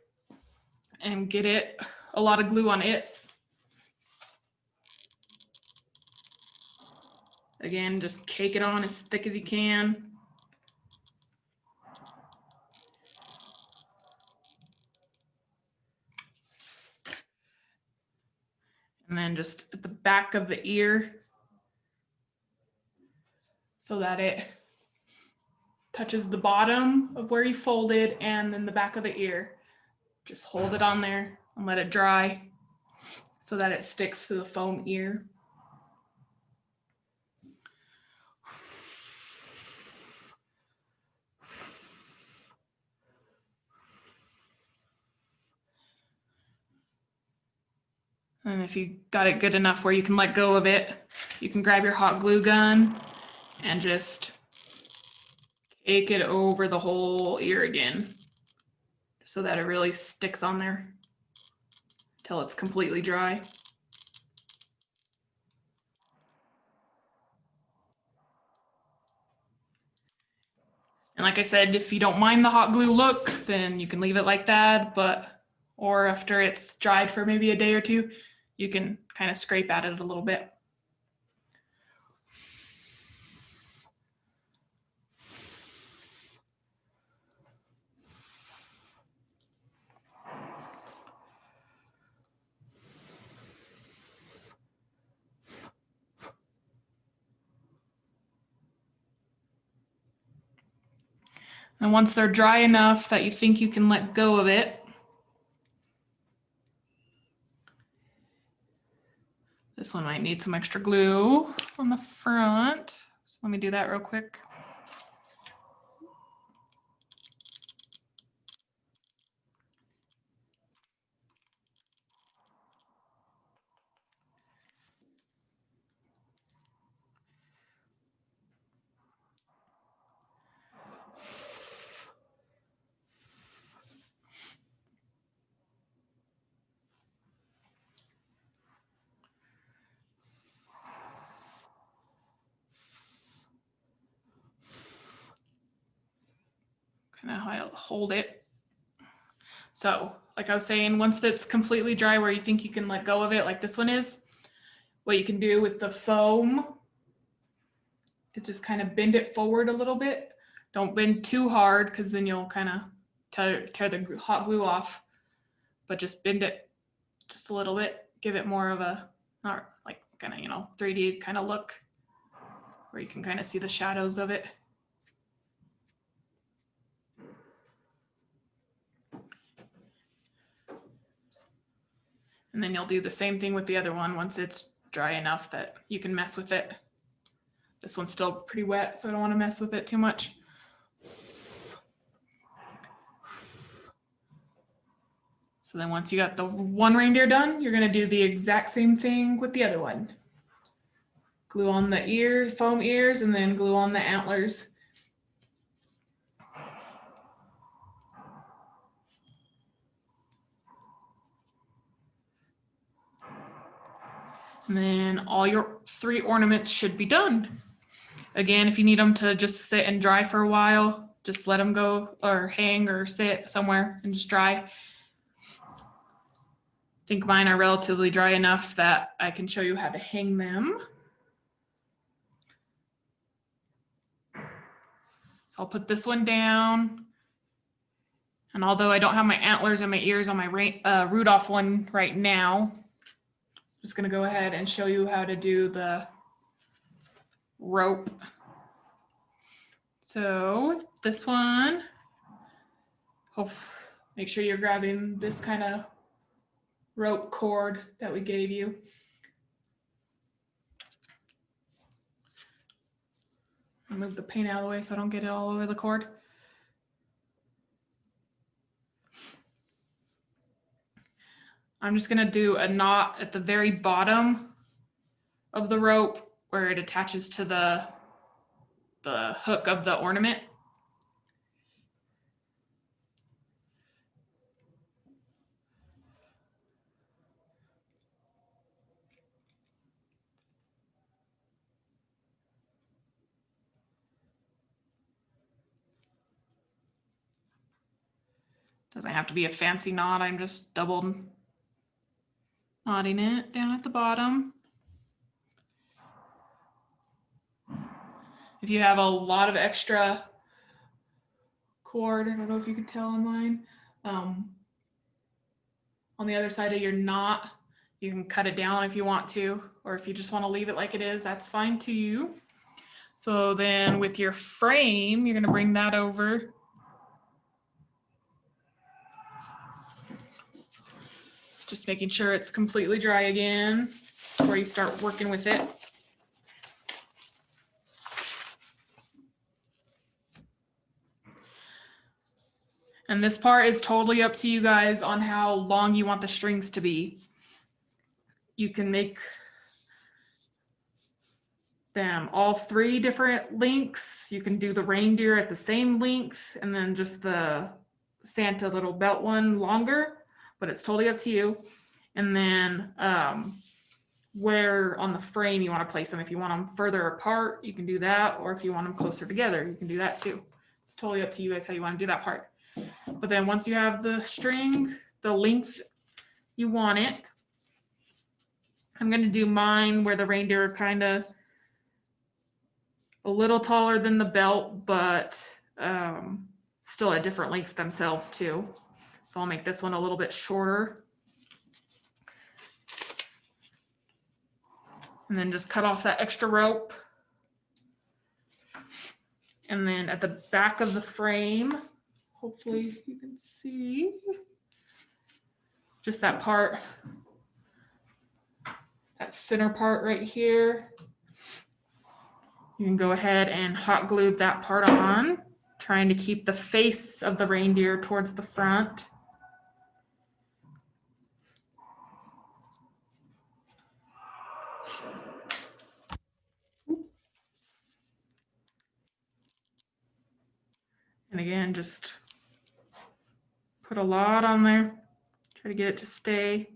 [SPEAKER 3] and get a lot of glue on it. Again, just cake it on as thick as you can. And then just at the back of the ear so that it touches the bottom of where you folded and then the back of the ear. Just hold it on there and let it dry so that it sticks to the foam ear. And if you got it good enough where you can let go of it, you can grab your hot glue gun and just cake it over the whole ear again so that it really sticks on there until it's completely dry. And like I said, if you don't mind the hot glue look, then you can leave it like that, or after it's dried for maybe a day or two, you can kind of scrape at it a little bit. And once they're dry enough that you think you can let go of it, this one might need some extra glue on the front. So let me do that real quick. Kind of hold it. So like I was saying, once it's completely dry where you think you can let go of it, like this one is, what you can do with the foam is just kind of bend it forward a little bit. Don't bend too hard because then you'll kind of tear the hot glue off, but just bend it just a little bit. Give it more of a, not like kind of, 3D kind of look where you can kind of see the shadows of it. And then you'll do the same thing with the other one once it's dry enough that you can mess with it. This one's still pretty wet, so I don't want to mess with it too much. So then once you got the one reindeer done, you're going to do the exact same thing with the other one. Glue on the ears, foam ears, and then glue on the antlers. And then all your 3 ornaments should be done. Again, if you need them to just sit and dry for a while, just let them go or hang or sit somewhere and just dry. I think mine are relatively dry enough that I can show you how to hang them. So I'll put this one down. And although I don't have my antlers and my ears on my Rudolph one right now, I'm just gonna go ahead and show you how to do the rope. So this one, make sure you're grabbing this kind of rope cord that we gave you. I'll move the paint out of the way so I don't get it all over the cord. I'm just gonna do a knot at the very bottom of the rope where it attaches to the hook of the ornament. Doesn't have to be a fancy knot. I'm just double knotting it down at the bottom. If you have a lot of extra cord, I don't know if you can tell on mine, on the other side of your knot, you can cut it down if you want to, or if you just want to leave it like it is, that's fine too. So then with your frame, you're going to bring that over. Just making sure it's completely dry again before you start working with it. And this part is totally up to you guys on how long you want the strings to be. You can make them all 3 different lengths. You can do the reindeer at the same length and then just the Santa little belt one longer, but it's totally up to you. And then where on the frame you want to place them. If you want them further apart, you can do that. Or if you want them closer together, you can do that too. It's totally up to you guys how you want to do that part. But then once you have the string, the length you want it, I'm going to do mine where the reindeer are kind of a little taller than the belt, but still at different lengths themselves too. So I'll make this one a little bit shorter. And then just cut off that extra rope. And then at the back of the frame, hopefully you can see just that part, that thinner part right here. You can go ahead and hot glue that part on, trying to keep the face of the reindeer towards the front. And again, just put a lot on there. Try to get it to stay.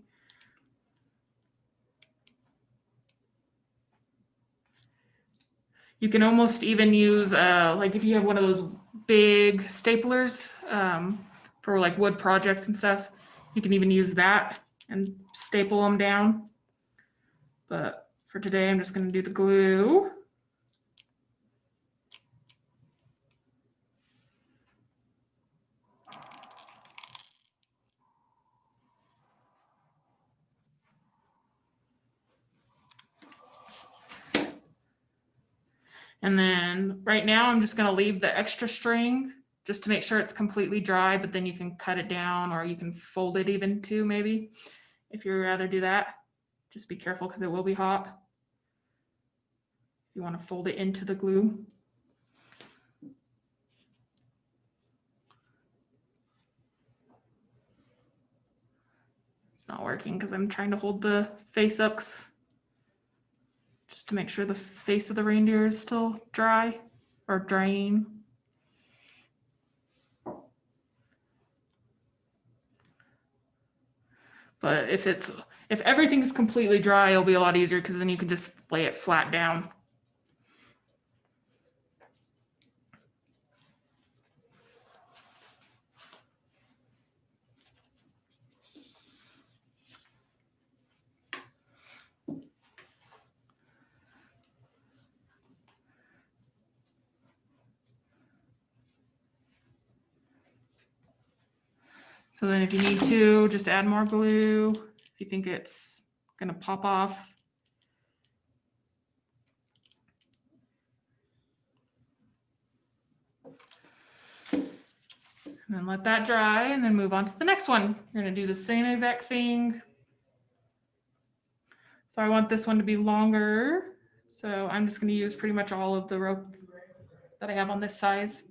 [SPEAKER 3] You can almost even use, like if you have one of those big staplers for like wood projects and stuff, you can even use that and staple them down. But for today, I'm just going to do the glue. And then right now I'm just going to leave the extra string just to make sure it's completely dry, but then you can cut it down or you can fold it even too, maybe, if you'd rather do that. Just be careful because it will be hot. You want to fold it into the glue. It's not working because I'm trying to hold the face up just to make sure the face of the reindeer is still dry or drying. But if everything's completely dry, it'll be a lot easier because then you can just lay it flat down. So then if you need to, just add more glue. If you think it's gonna pop off. And then let that dry and then move on to the next one. You're gonna do the same exact thing. So I want this one to be longer. So I'm just gonna use pretty much all of the rope that I have on this size.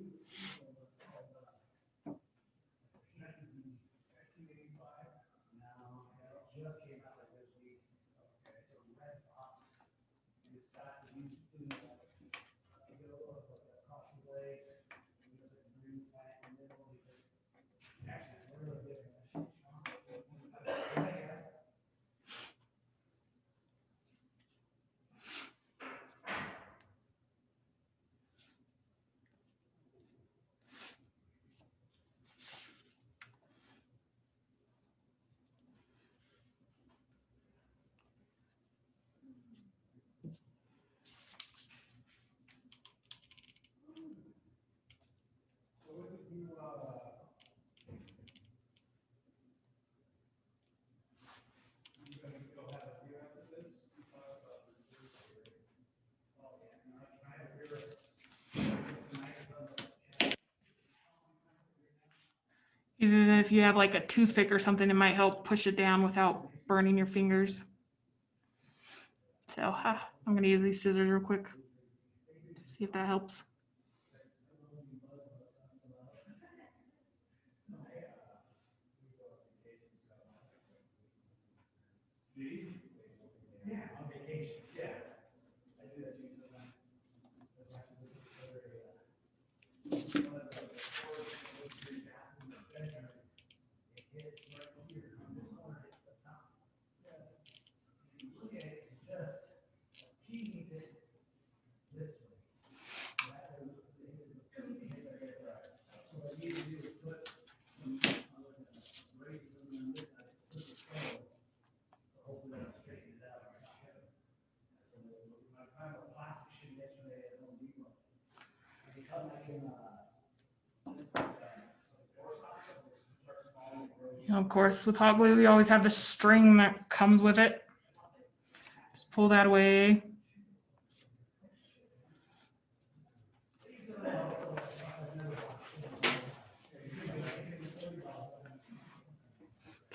[SPEAKER 3] Even if you have like a toothpick or something, it might help push it down without burning your fingers. So I'm gonna use these scissors real quick to see if that helps. Of course, with hot glue, we always have the string that comes with it. Just pull that away.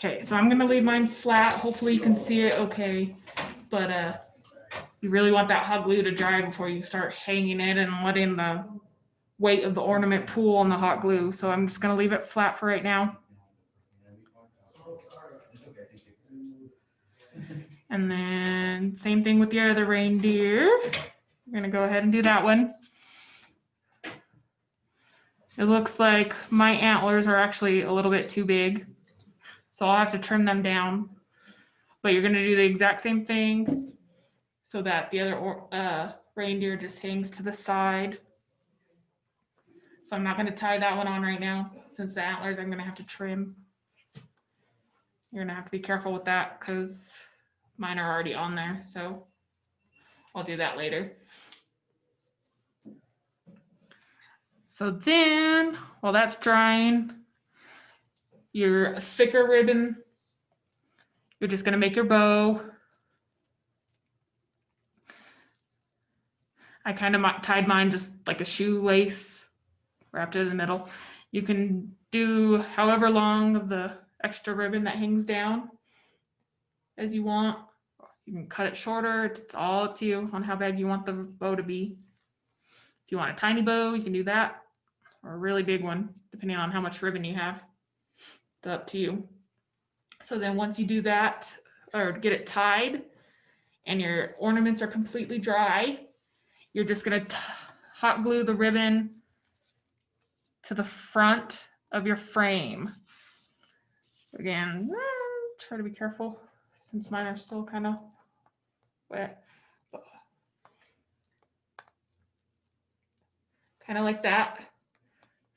[SPEAKER 3] Okay, so I'm gonna leave mine flat. Hopefully you can see it okay. But you really want that hot glue to dry before you start hanging it and letting the weight of the ornament pool on the hot glue. So I'm just gonna leave it flat for right now. And then same thing with the other reindeer. I'm gonna go ahead and do that one. It looks like my antlers are actually a little bit too big, so I'll have to trim them down. But you're gonna do the exact same thing so that the other reindeer just hangs to the side. So I'm not gonna tie that one on right now since the antlers I'm gonna have to trim. You're gonna have to be careful with that because mine are already on there, so I'll do that later. So then, while that's drying, your thicker ribbon, you're just gonna make your bow. I kind of tied mine just like a shoelace, wrapped it in the middle. You can do however long of the extra ribbon that hangs down as you want. You can cut it shorter. It's all up to you on how big you want the bow to be. If you want a tiny bow, you can do that, or a really big one, depending on how much ribbon you have. It's up to you. So then once you do that, or get it tied, and your ornaments are completely dry, you're just gonna hot glue the ribbon to the front of your frame. Again, try to be careful since mine are still kind of wet. Kind of like that,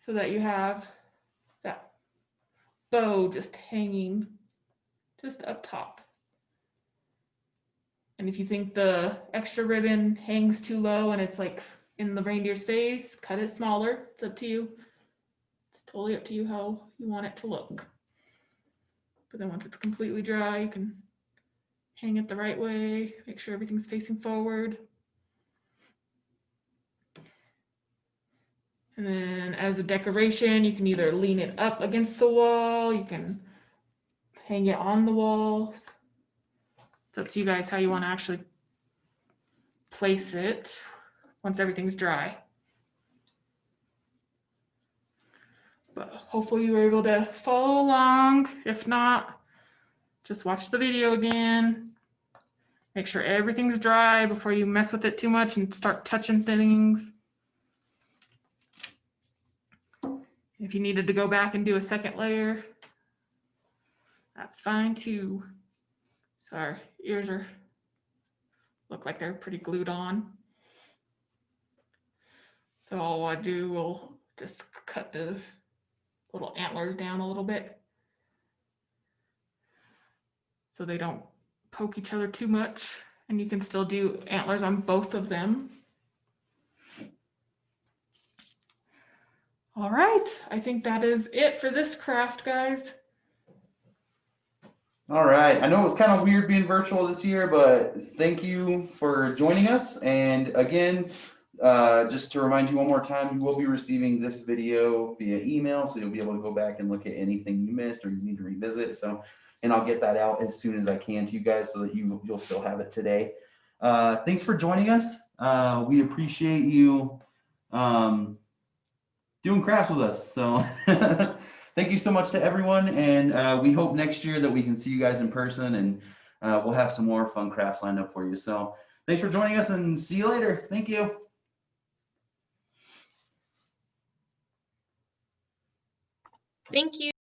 [SPEAKER 3] so that you have that bow just hanging just up top. And if you think the extra ribbon hangs too low and it's like in the reindeer's face, cut it smaller. It's up to you. It's totally up to you how you want it to look. But then once it's completely dry, you can hang it the right way, make sure everything's facing forward. And then as a decoration, you can either lean it up against the wall, you can hang it on the wall. It's up to you guys how you want to actually place it once everything's dry. But hopefully you were able to follow along. If not, just watch the video again. Make sure everything's dry before you mess with it too much and start touching things. If you needed to go back and do a second layer, that's fine too. So our ears look like they're pretty glued on. So all I do will just cut the little antlers down a little bit so they don't poke each other too much, and you can still do antlers on both of them. All right, I think that is it for this craft, guys.
[SPEAKER 2] All right. I know it was kind of weird being virtual this year, but thank you for joining us. And again, just to remind you one more time, you will be receiving this video via email, so you'll be able to go back and look at anything you missed or you need to revisit. So, and I'll get that out as soon as I can to you guys so that you'll still have it today. Thanks for joining us. We appreciate you doing crafts with us. So thank you so much to everyone. And we hope next year that we can see you guys in person, and we'll have some more fun crafts lined up for you. So thanks for joining us, and see you later. Thank you.
[SPEAKER 4] Thank you.